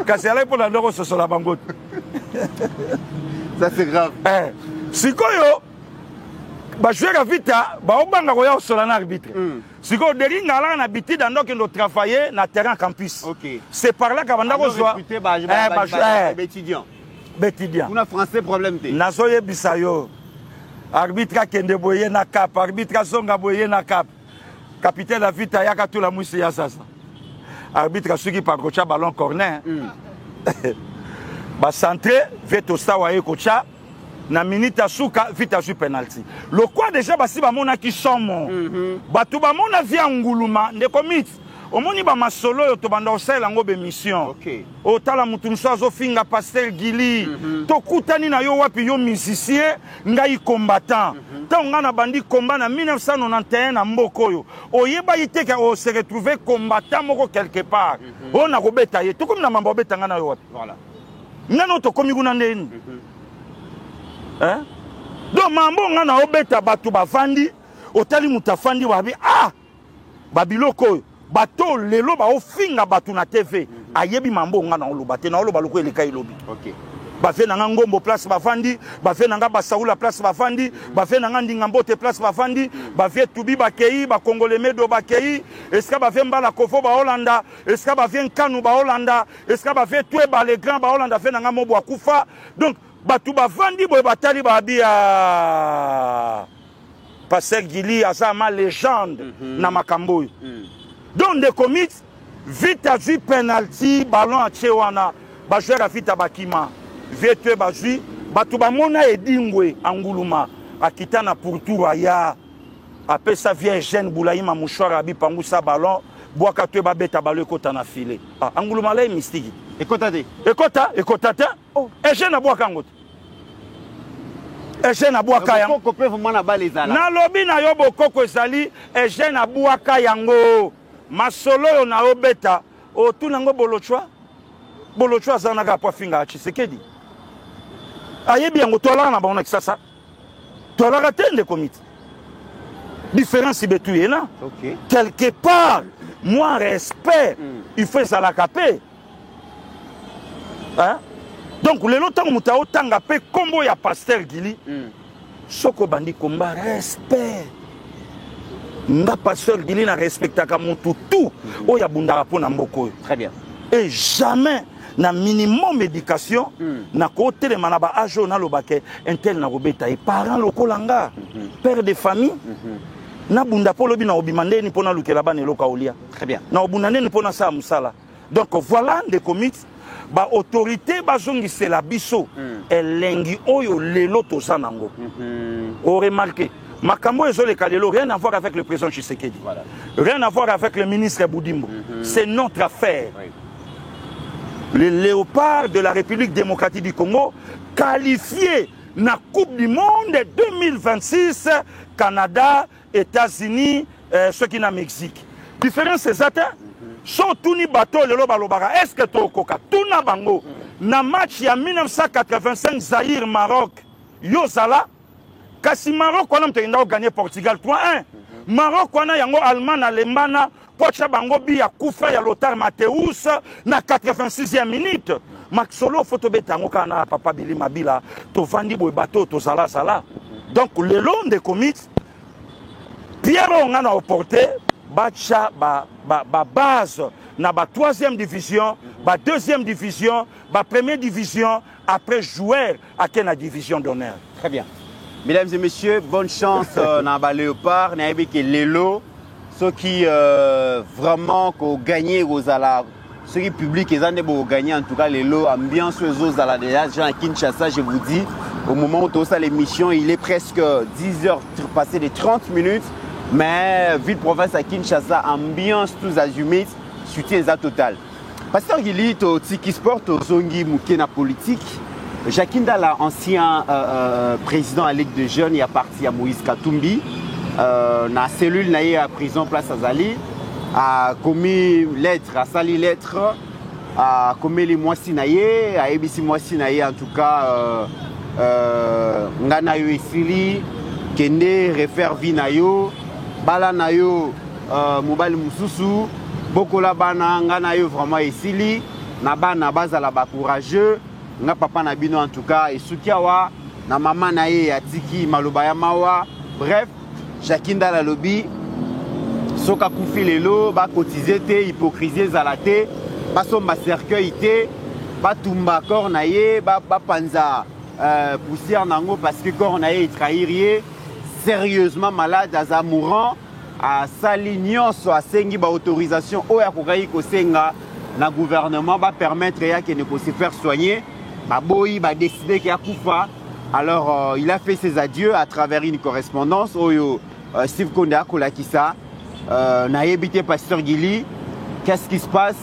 kasi ala pour na ko sosola bango ça c'est grave sikoyo ba jouer à vita ba obanga ko ya sola na arbitre sikoyo deringa ala na biti dans donc no travailler na terrain campus c'est par là ka banda ko soa étudiant on a français problème té nazoye bisayo arbitre kende boye na cap arbitre zonga boye na cap capitaine la vita yaka tout la mousse ya sasa arbitre suki par kocha ballon corner ba centré veto sawa e kocha na minute suka vita ju penalty le quoi déjà basi ba mona ki somo batu ba mona via nguluma nde commit omoni ba masolo yo to banda osela ngo be mission o tala mutu nsazo finga pasteur Gili to kutani na yo wapi yo musicien ngai combattant ta ngana bandi combat na 1991 na mboko yo oyeba yiteka o se retrouver combattant moko quelque part on na kobeta ye to comme na mambo beta ngana yo wapi voilà ngana to komi kuna ndeni do mambo ngana obeta batu bafandi otali mutafandi wabi babiloko bato lelo ba ofinga batu na TV ayebi mambo ngana oloba te na oloba loko eleka ilobi ba fe na ngombo place bafandi ba fe na nga Saoula place bafandi ba fe na ndinga mbote place bafandi ba fe tubi bakei ba congolais medo bakei eska ba fe mbala kofo ba Hollanda eska ba fe nkanu ba Hollanda eska ba fe tue ba les grands ba Hollanda fe na mobo akufa donc batu bafandi boy batali ba bia pasteur Gili asa ma légende na makambo donc des commits vite à vu penalty ballon à Chewana ba joueur à vite à bakima vite ba jui batu ba mona edingwe anguluma akitana pour tour aya après ça vient jeune boulaïma mouchoir abi pangu sa ballon boaka te ba beta ballon kota na filet anguluma la mystique ekota te et jeune boaka ngot et jeune boaka yango kokopé vraiment na balezala na lobi na yo bokoko ezali et jeune boaka yango masolo yo na obeta o tunango bolochwa zanaka po finga Tshisekedi ayebi yango tola na bana kisasa tola tende komite différence betu yena quelque part moi respect il faut ça la capé donc le lotang mutao tanga pe kombo ya pasteur Gili soko bandi komba respect nga pasteur Gili na respectaka mutu tout oya bundaka pona mboko. Très bien. Et jamais na minimum éducation na côté de manaba ajo na lobake intel na robeta et parents lokolanga père de famille na bunda polo bina obimande ni pona lukela bana loka olia. Très bien. Na obunane ni pona sa musala. Donc voilà des comités ba autorité ba zongi c'est la biso elengi oyo lelo to sanango. O remarqué Makambo ezole kalelo rien à voir avec le président Tshisekedi. Voilà. Rien à voir avec le ministre Boudimbo. C'est notre affaire. Le léopard de la République démocratique du Congo qualifié na Coupe du Monde 2026 Canada, États-Unis, ceux qui na Mexique. Différence c'est ça. Surtout ni bateau le lobalobara. Est-ce que tokoka tuna bango na match ya 1985 Zaïre Maroc Yozala kasi Maroc wana mtenda gagner Portugal 3-1. Maroc wana yango Allemagne alembana pocha bango bi ya kufa ya Lothar Matthäus na 86e minute. Maxolo photo betango kana papa Bili Mabila to vandi boy bateau to sala. Donc le long des comités pierre on a opporté bacha ba base na ba 3e division, ba 2e division, ba 1e division, après jouer à la division d'honneur. Très bien. Mesdames et messieurs, bonne chance dans ba Léopard, na que Lelo, ceux qui vraiment ont gagné aux ala, ceux qui publient ils ont gagné en tout cas Lelo, ambiance aux ala déjà à Kinshasa, je vous dis, au moment où tout ça l'émission, il est presque 10h passé de 30 minutes, mais ville province à Kinshasa, ambiance tous azimuts, soutien total. Pasteur Gili, au Tiki Sport, au Zongi Moukena politique, Jacques Ndala, ancien président à Ligue de Jeunes, il a parti à Moïse Katumbi, na cellule naïe à prison place Azali, a commis lettre, a sali lettre, a commis les moissi naïe, a ébissi moissi naïe en tout cas, ngana yo esili, kende refaire vie nayo, bala nayo, mobile mususu, bokola bana ngana yo vraiment esili, na bana bazala ba courageux. Nga papa na bino en tout cas et soutiawa na maman na ye atiki maloba ya mawa bref Jacques Ndala lobby soka kufi lelo ba cotiser te hypocrisie zalate ba somba cercueil te ba tumba corps na ye ba panza poussière nango parce que corps na ye trahirier sérieusement malade aza mourant a sali nyonso asengi ba autorisation oya kokai kosenga na gouvernement va permettre ya que ne peut se faire soigner. Baboyi va décider qu'il y a Koufa. Alors il a fait ses adieux à travers une correspondance. Oyo Steve Konda Kolakisa n'a évité Pasteur Gili. Qu'est-ce qui se passe?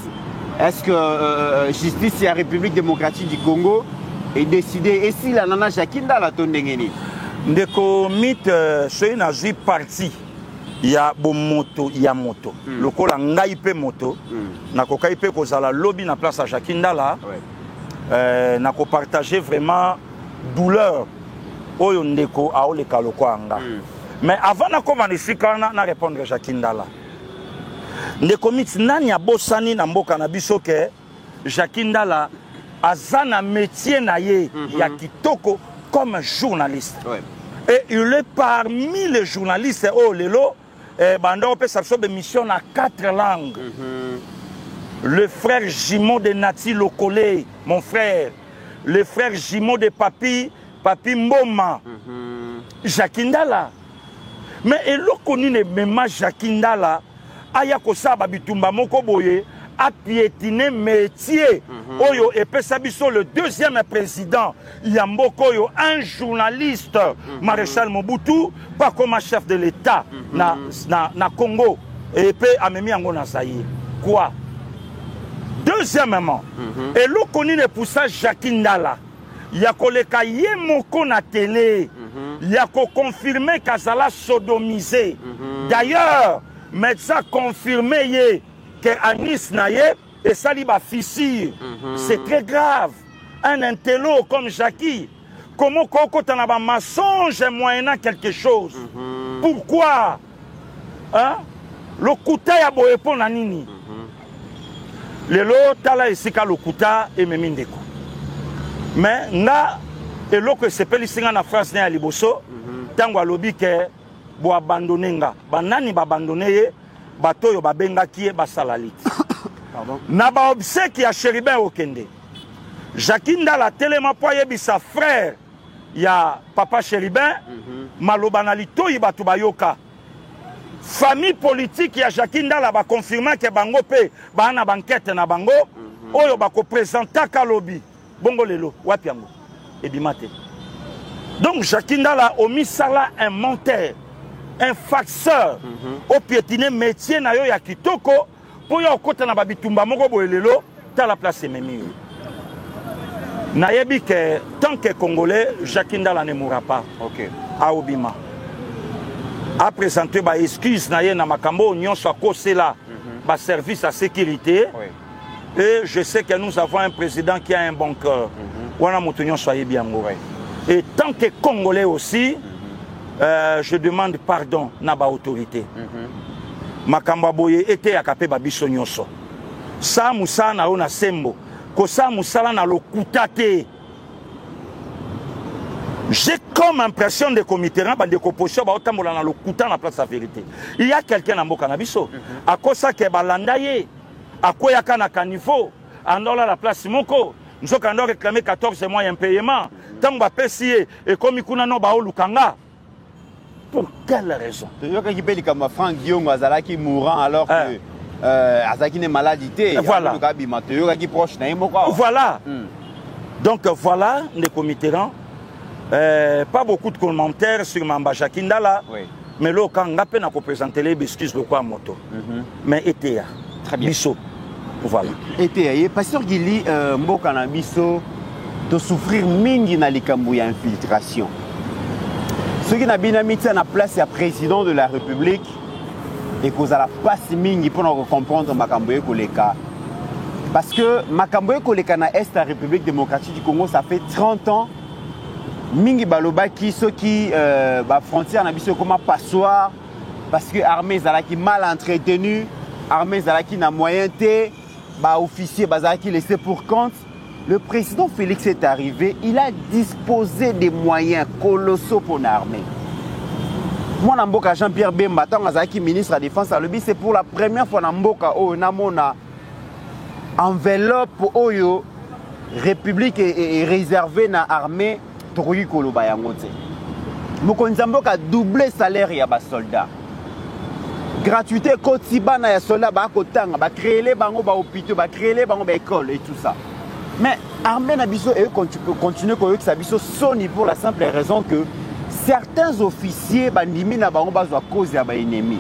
Est-ce que justice et la République démocratique du Congo est décidée? Et si la nana Jakinda la tondengeni? Ndeko mythe c'est une azui partie. Il y a bon moto, il y a moto. Le col a ngaïpe moto. Na kokaipe kozala lobby na place à Jakinda là. N'a ko partager vraiment douleur oyo ndeko aole kaloko anga. Mais avant na koma nisika na répondre Jakinda là. Ndeko mit nani abosani na mboka na biso ke Jakinda là azana métier na ye ya kitoko comme journaliste. Et il est parmi les journalistes au lelo bando pe sa mission à 4 langues. Le frère Jimo de Nati Lokole, mon frère. Le frère Jimo de Papi Mboma. Jakinda là. Mais il a connu le même Jakinda là. Aya kosa babitumba moko boye a piétiné métier. Oyo et Sabiso le 2e président. Yamboko yo un journaliste. Maréchal Mobutu pas comme un chef de l'État na Congo. Et puis amemi yango na sayi. Quoi? Deuxièmement, et l'on connaît le poussage Jakinda là. Il y a koleka ye moko na télé. Il y a confirmé qu'Azala sodomisé. D'ailleurs, médecin confirmé que Anis naye et saliba fissure. C'est très grave. Un intello comme Jackie. Comment Koko Tanaba mensonge moyennant quelque chose. Pourquoi? Hein? Le kouta ya boyepo na nini? Lelo tala esika lokuta et memindeko. Mais nga elo que sepeli singa na France na liboso tango alobi ke bo abandonner nga. Banani ba abandonner ye bato yo babenga ki ba salalite. Pardon. Na ba obsèque ya Chéribin Okende. Jakinda la telema poye bisa frère ya papa Chéribin maloba na litoyi bato bayoka. Famille politique ya Jakinda la ba confirmer que bango pe ba na banquette na bango oyo ba ko présenter ka lobby bongo lelo wapi yango ebimate. Donc Jakinda la omisala un menteur, un farceur au piétiner métier na yo ya kitoko po yo kota na babitumba moko boye lelo ta la place memi. Na yebi que tant que congolais Jakinda la ne mourra pas. OK. A obima. A présenté ba excuse na ye na makambo nyonso akosela ba service à sécurité. Et je sais que nous avons un président qui a un bon cœur. Wana moto nyonso ayebi yango. Et tant que congolais aussi je demande pardon na ba autorité. Makambo boye était akapé ba biso nyonso. Sa musa na ona sembo. Ko sa musala na lokuta te. J'ai comme impression de Comiteran, de l'opposition, dans le couteau dans la place de la vérité. Il y a quelqu'un dans le Nabiso. À cause de ça, Balandaye, à quoi il y a un canifo, en dehors de la place Simoko, nous avons réclamé 14 mois d'impayement. Tant que Pessie et comme il y a un Lukanga. Pour quelle raison? Tu vois qu'il paye comme Franck Guillaume Azalaki mourant alors que Azaki n'est maladité. Voilà. Voilà. Donc voilà, les Comiteran. Pas beaucoup de commentaires sur Mamba Jakindala. Oui. Mais là, quand on a pu présenter les excuses de quoi moto. Mais ETA. Très bien. Bisso. Voilà. ETA. Pasteur Gili, Mboka na Bisso, de souffrir mingi na likambu ya infiltration. Ce qui n'a bien mis en place le président de la République et qu'on a la passe mingi pour comprendre Makamboye Koleka. Parce que Makamboye Koleka na Est la République démocratique du Congo, ça fait 30 ans. Mingi baloba qui ceux qui frontière na biso comme passoire parce que armée zalaki mal entretenue, armée zalaki na moyenneté, officier bazalaki laissé pour compte. Le président Félix est arrivé, il a disposé des moyens colossaux pour l'armée. Moi, Namboka Jean-Pierre Bemba, tant que ministre de la Défense, c'est pour la première fois Namboka où Namona enveloppe Oyo République est réservée dans l'armée. Tokoki Koloba yango te. Mokonzi Mboka doublé salaire ya ba soldats. Gratuité kotiba na ya soldats ba kotanga, ba créer les bango ba hôpitaux, ba créer les bango ba école et tout ça. Mais armée na biso et continue koyoki sa biso soni pour la simple raison que certains officiers bandimi na bango bazwa cause ya ba ennemi.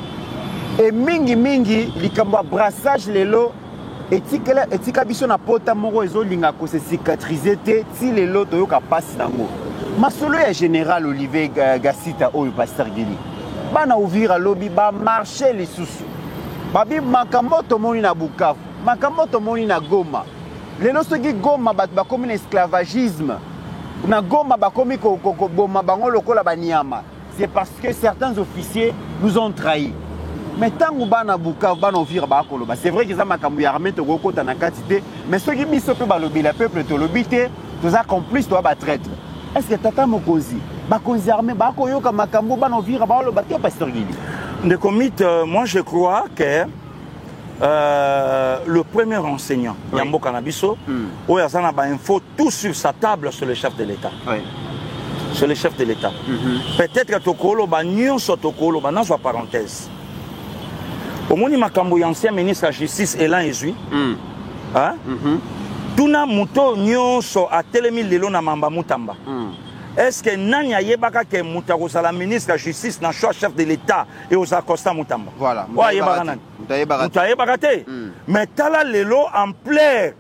Et mingi likambo brassage lelo etika biso na pota moko ezolinga ko se cicatriser te ti lelo toyoka passe nango. Masolo ya général Olivier Gassita oyo pasteur Gili. Bana ouvrir lobby ba marché lisusu. Babi makambo tomoni na Bukavu, makambo tomoni na Goma. Lelo soki Goma bat ba komi esclavagisme. Na Goma ba komi ko boma bango lokola banyama. C'est parce que certains officiers nous ont trahis. Mais tant que bana Bukavu bana ouvrir ba koloba. C'est vrai que ça makambo ya armée to kota na quantité, mais soki biso pe ba lobby la peuple to lobby te, to za complice to ba traître. Est-ce que Tata Mokozi, Bakonzi armé, Bakoyoka Makambo, Banovira, Baolo, Batia, Pasteur Gili? De comite, moi je crois que le premier enseignant, Yambo Kanabiso, où il y a une info tout sur sa table sur le chef de l'État. Oui. Sur le chef de l'État. Peut-être que Tokolo, Bagnon, Sotokolo, dans une parenthèse. Au moins, Makambo, ancien ministre de la Justice, Elan Ezui. Tuna muto nyonso a telemi lelo na mamba mutamba. Est-ce que nanya yebaka ke mutako la ministre de la Justice na choix chef de l'État et aux accosta mutamba? Voilà. Wa yebaka nani? Mutayebaka te. Mais tala lelo en plaire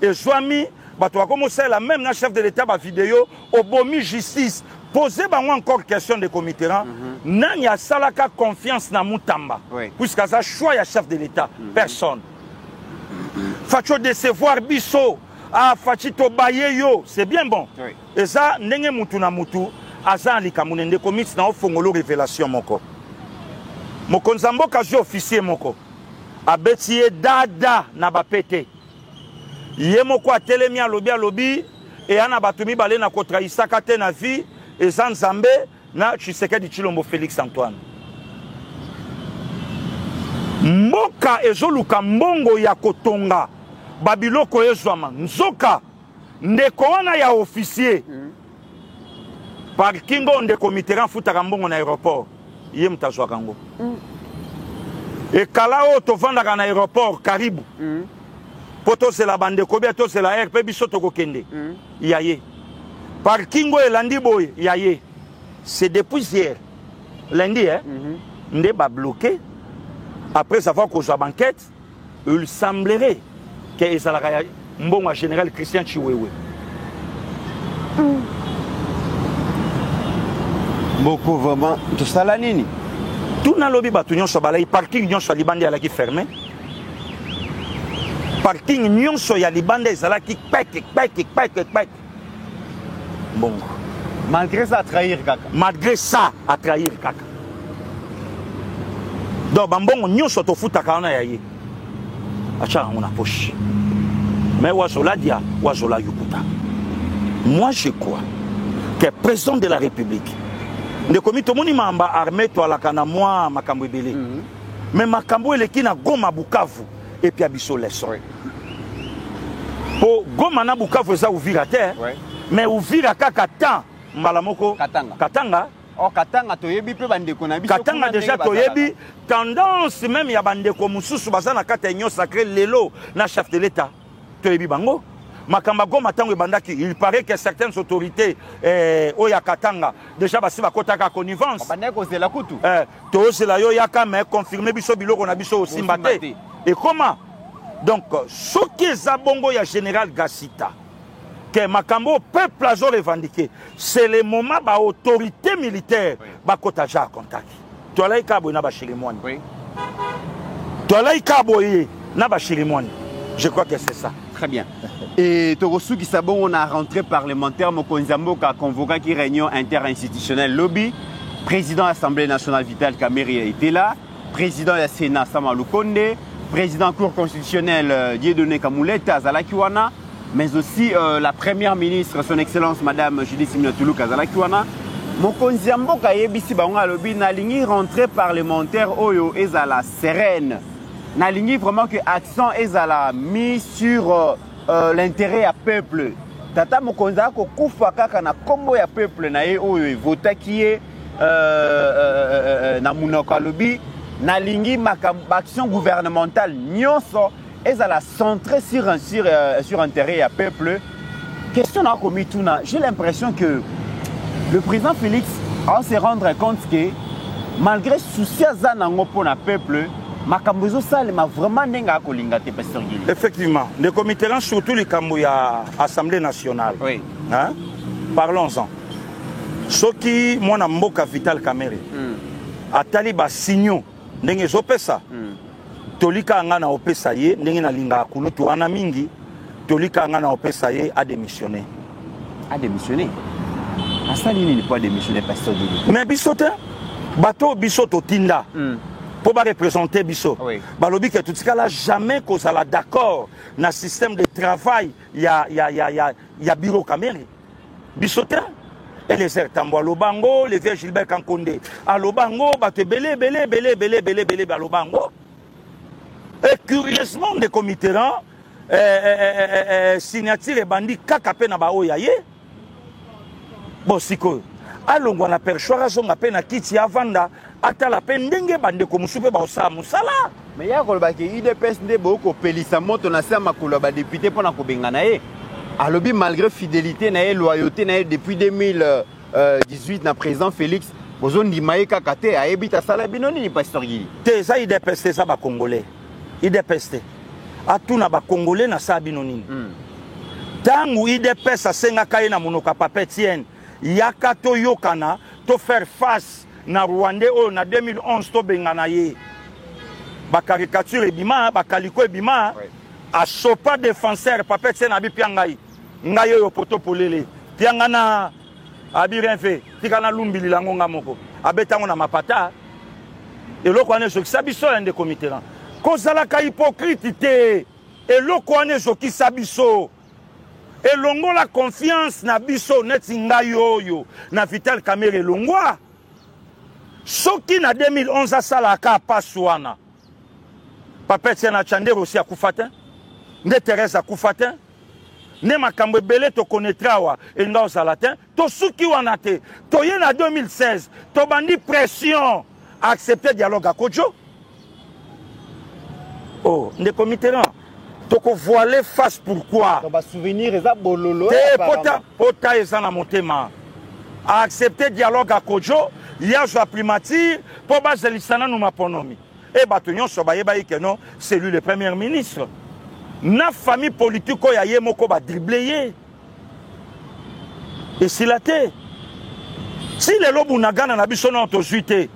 et swami bato va commencer la même na chef de l'État ba vidéo au bomi justice. Posez bango encore question de Comiteran. Nanya salaka confiance na mutamba. Puisque ça choix ya chef de l'État, personne. Facho décevoir biso, fachito baye yo, c'est bien bon. Oui. Et ça, nenge mutu na mutu, aza likamune ndeko mix na ofongolo révélation moko. Moko nzambo kazi officier moko. Abetie dada na bapete. Ye moko atelemi alobi et ana batumi bale na kotraisa kate na vie et Nzambe na Tshisekedi Tshilombo Félix Antoine. Mboka ezoluka mbongo ya kotonga babiloko ezwama nzoka ndeko wana ya officier parkingo ndeko Mitterrand futaka mbongo na aéroport ye mutazwa kango ekala o tovandaka na aéroport karibu poto c'est la bande ko bientôt c'est la air pe biso tokokende yaye parkingo elandi boy yaye c'est depuis hier lundi nde ba bloqué. Après avoir causé la banquette, il semblerait que les bon général Christian Chiwewe. Beaucoup vraiment tout ça la nini. Tout dans le lobby batunion sur balai parking nion sur libande à la qui fermé. Parking nion sur ya libande à la qui pek. Bon. Malgré ça à trahir kaka. Malgré ça à trahir kaka. Donc, bambongo nyonso to futa kana yaye. Acha on a poche. Mais wazola dia, wazola yukuta. Moi je crois que président de la République. De komi to moni mamba armée to la kana moi makambo ebele. Mais makambo eleki na Goma Bukavu et puis abiso leçon. Po Goma na Bukavu za Uvira terre. Mais Uvira kaka temps malamoko Katanga. Oh Katanga toyebi pe bandeko na biso. Katanga déjà toyebi tendance même ya bandeko mususu bazana kata union sacrée lelo na chef de l'état. Toyebi bango. Makamba Goma tango ebandaki, il paraît que certaines autorités oya Katanga déjà basi bakotaka connivence. Bandeko zela kutu. To zela yo yaka mais confirmer biso biloko na biso aussi mbate. Et comment? Donc ce qui est zabongo ya général Gassita que makambo peuple a revendiqué, c'est le moment ba autorité militaire ba kotaja à contact. To la ikabo na ba chirimwani. Oui. To la ikabo na ba chirimwani. Je crois que c'est ça. Très bien. Et Torosu qui sabon on a rentré parlementaire Mokonzambo qui a convoqué qui réunion interinstitutionnelle lobby, président de l'Assemblée nationale Vital Kamerhe était là, président du Sénat Sama Lukonde, président de la Cour constitutionnelle Dieudonné Kamuleta Zalakiwana, mais aussi la première ministre son excellence madame Judith Suminwa Kazalakiwana. Mokonzambo qui a yebisi bango lobby na lingi rentrée parlementaire oyo ezala sereine. Na ligne vraiment que accent est mis sur l'intérêt à peuple. Tata Mokonza ko kufa kaka na kombo ya peuple na ye oyo vota qui est na munoko lobi na ligne action gouvernementale nyonso est centrée sur intérêt à peuple. Question na komi tuna, j'ai l'impression que le président Félix va se rendre compte que malgré souci za nango pona peuple makambozo sale ma vraiment nenga kolinga te pasteur Gili. Effectivement, les comités surtout les Kamboya Assemblée nationale. Oui. Hein? Parlons-en. Ce qui moi na mboka Vital Kamerhe. Atali ba signo ndenge zopesa. Tolika ngana opesa ye ndenge na linga kulutu ana mingi. Tolika ngana opesa ye a démissionné. A démissionné. Asali ni pas démissionné pasteur Gili. Mais bisote bateau bisoto tinda. Pour représenter Bisso. Oui. Balobi que tout ce cas là jamais qu'on soit d'accord dans le système de travail il y a bureau Kamerhe. Bisso et les Tambo Lobango, les vieux Gilbert Kankonde. À Lobango, bate belé à Lobango. Et curieusement des comités signature et bandit kakape na bao yaye. Bon siko. Alors on a perchoir son appel à kiti avanda ata la pendenge bande ko musupe ba osa musala mais ya ko ba ke IDPS nde boko pelisa moto na sa makolo ba député pona ko bengana ye alobi malgré fidélité na ye loyauté na ye depuis 2018 na président Félix bozondi maïka kate a ebita sala binoni ni pasteur Gili te ça IDPS ça ba congolais IDPS atuna ba congolais na sa binoni tangu IDPS asenga kaye na monoka papetienne yakato yokana to faire face na Rwanda o na 2011 to bengana ye ba caricature ebima ba kaliko ebima a sopa défenseur papetienne abi piangai ngai yo poto polele piangana abi rien fait tikana lumbili lango ngamoko abetango na mapata eloko ane so kisabiso ende comité là kozala ka hypocrite te eloko ane so kisabiso et longo la confiance na biso neti ngai oyo na Vital Kamerhe longwa soki na 2011 asala ka paswana papeti na Chandero aussi akufata nde Thérèse akufata ne makambo ebele to connaîtrawa et nga osalatin to suki wana te to ye na 2016 to bandi pression accepter dialogue à Kodjo oh nde comité là toko voiler face pourquoi on va souvenir eza bololo pota eza na motema a accepter dialogue à Kodjo ya zo primature pour bazelisana nous maponomi et bato nyonso bayeba que non c'est lui le premier ministre na famille politique ya ye moko ba dribbler et si la té si le lobu na gana na biso na to juité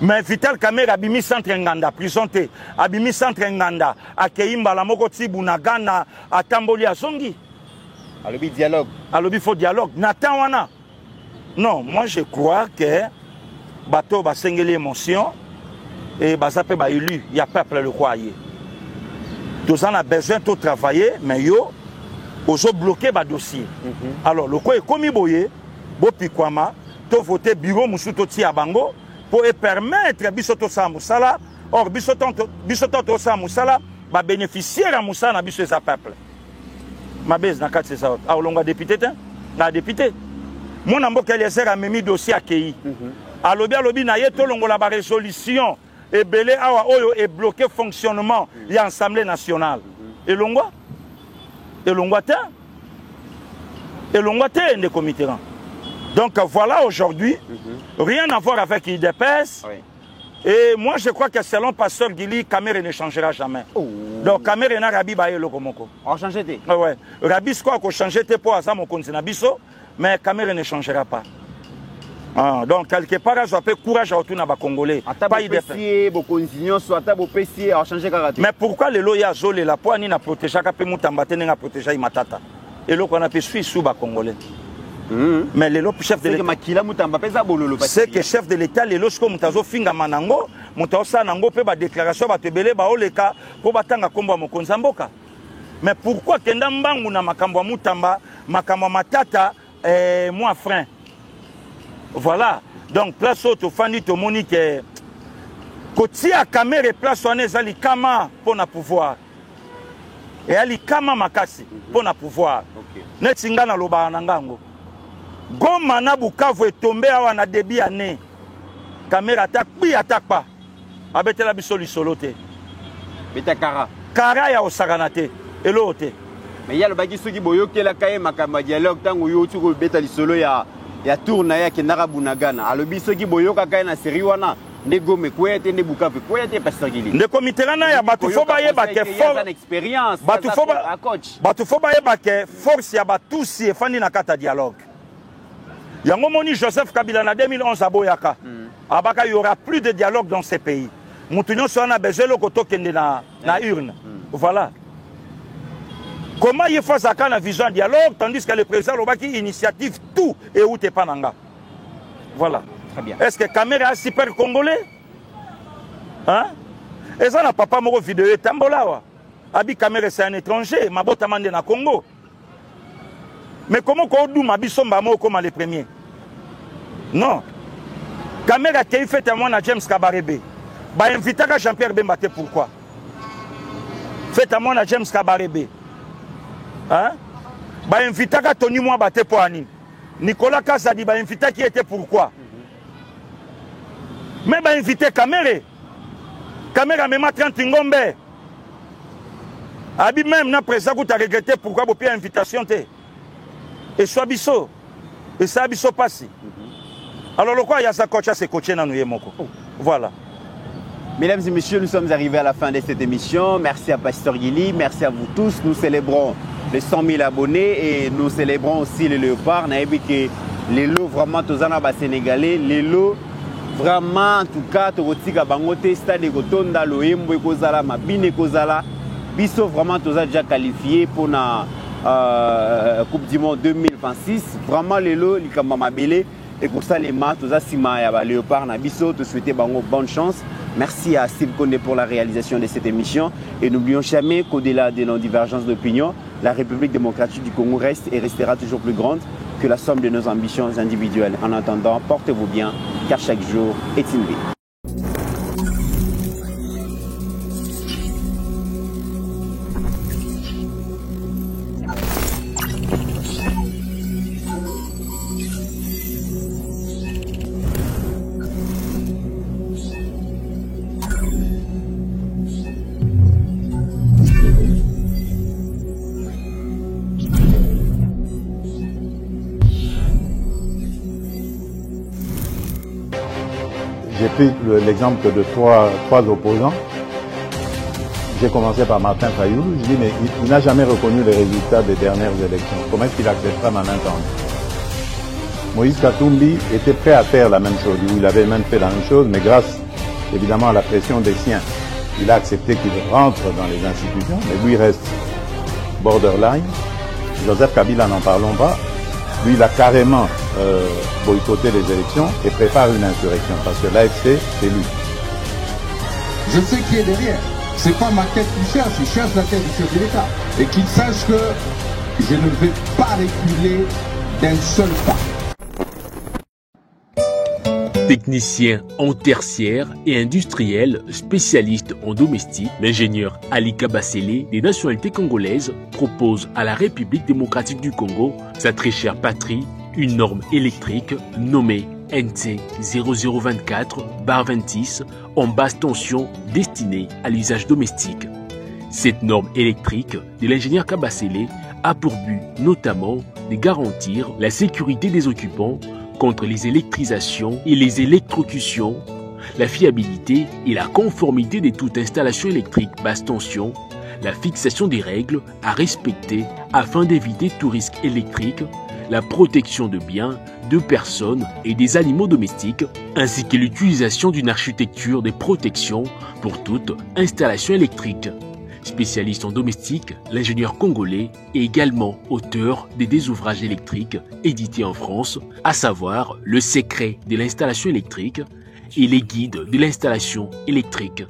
mais Vital Kamerhe abimi centre nganda prison te abimi centre nganda akeimba la moko tibu na gana atamboli asongi alobi dialogue alobi faut dialogue natan wana non moi je crois que bateau ba sengeli émotion et bazape ba élu il y a peuple le croyer tous en a besoin de travailler mais yo ozo bloquer ba dossier alors le quoi est commis boyer bopikwama to voter bureau musuto tia bango pour permettre bisoto sa musala. Or bisoto sa musala ba bénéficier à musala na biso sa peuple. Ma base na kati ça. A olonga député te? Na député. Mon amboka Eliezer a memi dossier accueilli. Alobi na ye to longola ba résolution et belé awa oyo est bloqué fonctionnement de l'Assemblée nationale. Et longwa te des comités. Donc voilà aujourd'hui, rien à voir avec l'IDPS. Oui. Et moi je crois que selon Pasteur Guili, Kamere ne changera jamais. Oh. Donc Kamere na Rabi Baye Lokomoko. On change te? Ouais. Rabi quoi qu'on change te pour ça mon compte na biso, mais Kamere ne changera pas. Ah, donc quelque part je appelle courage à autour na ba Congolais. Pas IDPS. Mais pourquoi les loya zole la poani na protéger ka pe mutamba te na protéger matata. Et là qu'on a pu suivre sous ba Congolais. Mais les chef de l'État, c'est que chef de l'État, les lorsque mutazo finga manango, mutaosa nango pe ba déclaration ba tebele ba oleka po batanga kombo mokonza mboka. Mais pourquoi kenda mbangu na makambo mutamba, makambo matata moi frein. Voilà. Donc place auto fani to monique koti a caméra place on ezali kama pour na pouvoir. Et ali kama makasi pour na pouvoir. Netinga na loba nangango. Goma na Bukavu est tombé awa na débit année. Caméra attaque, oui attaque pas. Abete la biso lisolote. Beta kara. Kara ya osaganate. Elote. Mais ya le baki soki boyoke la kaye makamba dialogue tango yo tuko beta lisolo ya tourna ya kenara bunagana. Alobi soki boyoka kaye na série wana. Nego me kwete ne Bukavu kwete Pasteur Guili. Ne komiterana ya batu fo baye bake force expérience. Batu fo baye bake force ya batu si efandi na kata dialogue. Yango moni Joseph Kabila en 2011 à Boyaka. Abaka, il n'y aura plus de dialogue dans ces pays. Moutounion soit besoin de koto kende na urne. Voilà. Comment il faut ça quand vision dialogue tandis que le président Lobaki initiative tout et où t'es pas nanga. Voilà. Très bien. Est-ce que Kamera est super congolais? Hein? Et ça n'a pas mon vidéo tambola wa. Abi Kamera c'est un étranger, mabota mande na Congo. Mais comment qu'on ma bisomba comme les premiers? Non. Kamera qui fait à moi à James Kabarebe. Bah invité à Jean-Pierre Bembaté pourquoi? Fait à moi à James Kabarebe. Hein? Bah invité à Tony Mouabaté pour Anine. Nicolas Kazadi bah invité qui était pourquoi? Mais bah invité Kamera. Kamera même à 30 ngombe. Abi même na présent vous t'as regretté pourquoi vous payez invitation te? Et soit biso. Et ça biso passe. Alors le quoi il y a ça coach c'est coaché dans nous moko. Voilà. Mesdames et messieurs, nous sommes arrivés à la fin de cette émission. Merci à Pasteur Guili, merci à vous tous. Nous célébrons les 100 000 abonnés et nous célébrons aussi les léopards. Naïbi que les lots vraiment tous en bas sénégalais, les lots vraiment en tout cas tokotika bangote stade kotonda loyembo ekozala mabine kozala biso vraiment tous déjà qualifiés pour la Coupe du Monde 2026. Vraiment les lots likamba mabele et pour ça les mains tous asima ya ba léopard na biso te souhaiter bango bonne chance. Merci à Steve Kondé pour la réalisation de cette émission et n'oublions jamais qu'au-delà de nos divergences d'opinion, la République démocratique du Congo reste et restera toujours plus grande que la somme de nos ambitions individuelles. En attendant, portez-vous bien car chaque jour est une vie. J'ai pris l'exemple de trois opposants. J'ai commencé par Martin Fayulu. Je dis, mais il n'a jamais reconnu les résultats des dernières élections. Comment est-ce qu'il acceptera ma main tendue? Moïse Katumbi était prêt à faire la même chose. Il avait même fait la même chose, mais grâce évidemment à la pression des siens, il a accepté qu'il rentre dans les institutions, mais lui reste borderline. Joseph Kabila, n'en parlons pas. Lui, il a carrément boycotté les élections et prépare une insurrection parce que l'AFC, c'est lui. Je sais qui est derrière. C'est pas ma tête qui cherche, il cherche la tête du chef de l'État. Et qu'il sache que je ne vais pas reculer d'un seul pas. Technicien en tertiaire et industriel, spécialiste en domestique, l'ingénieur Ali Kabasele, des nationalités congolaises, propose à la République démocratique du Congo, sa très chère patrie, une norme électrique nommée NT 0024/26 en basse tension destinée à l'usage domestique. Cette norme électrique de l'ingénieur Kabasele a pour but notamment de garantir la sécurité des occupants contre les électrisations et les électrocutions, la fiabilité et la conformité de toute installation électrique basse tension, la fixation des règles à respecter afin d'éviter tout risque électrique, la protection de biens, de personnes et des animaux domestiques, ainsi que l'utilisation d'une architecture de protection pour toute installation électrique. Spécialiste en domestique, l'ingénieur congolais est également auteur des ouvrages électriques édités en France, à savoir Le secret de l'installation électrique et Les guides de l'installation électrique.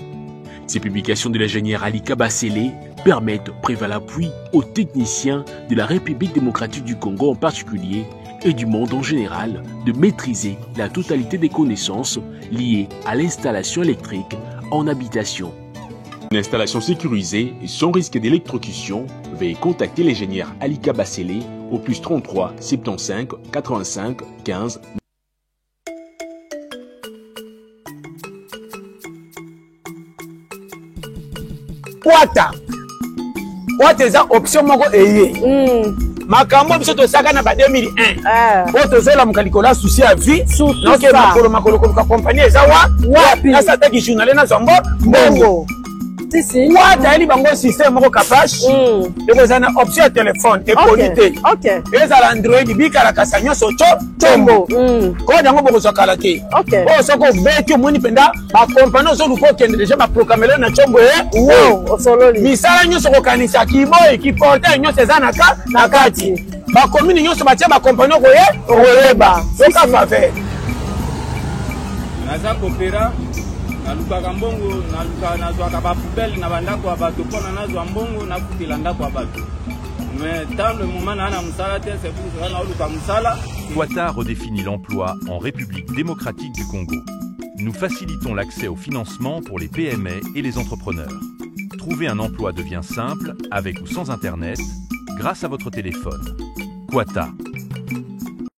Ces publications de l'ingénieur Ali Kabasele permettent de prévoir l'appui aux techniciens de la République démocratique du Congo en particulier et du monde en général de maîtriser la totalité des connaissances liées à l'installation électrique en habitation. Une installation sécurisée et sans risque d'électrocution, veuillez contacter l'ingénieur Ali Kabasele au +33 75 85 15. Wata eza option moko eye. Makambo biso tosaka na ba 2001. Po tozola mukalikolo souci à vie. Donc makolo ko compagnie eza wapi na sa taki journal na zombo mbongo. Wata eli bango système moko capache. Eza na option ya téléphone et polité. Eza la Android bikala kasanyo socho chombo. Ko dango boko zakala te. O soko beki moni penda ba compagnie zo luko kende déjà ba programmer na chombo o sololi. Misala nyoso ko kanisa kiboy ki porter nyoso eza na kati. Ba commune nyoso batia ba compagnie ko oyeba. Soka faveur. Naza kopera nalukaka mbongo nazwaka bapubele na bandako ya bato mpona nazwa mbongo nakutela ndako ya bato mais tant le moment na mosala te c'est pour ça naoluka mosala. Quata redéfinit l'emploi en République démocratique du Congo. Nous facilitons l'accès au financement pour les PME et les entrepreneurs. Trouver un emploi devient simple avec ou sans Internet grâce à votre téléphone. Quata.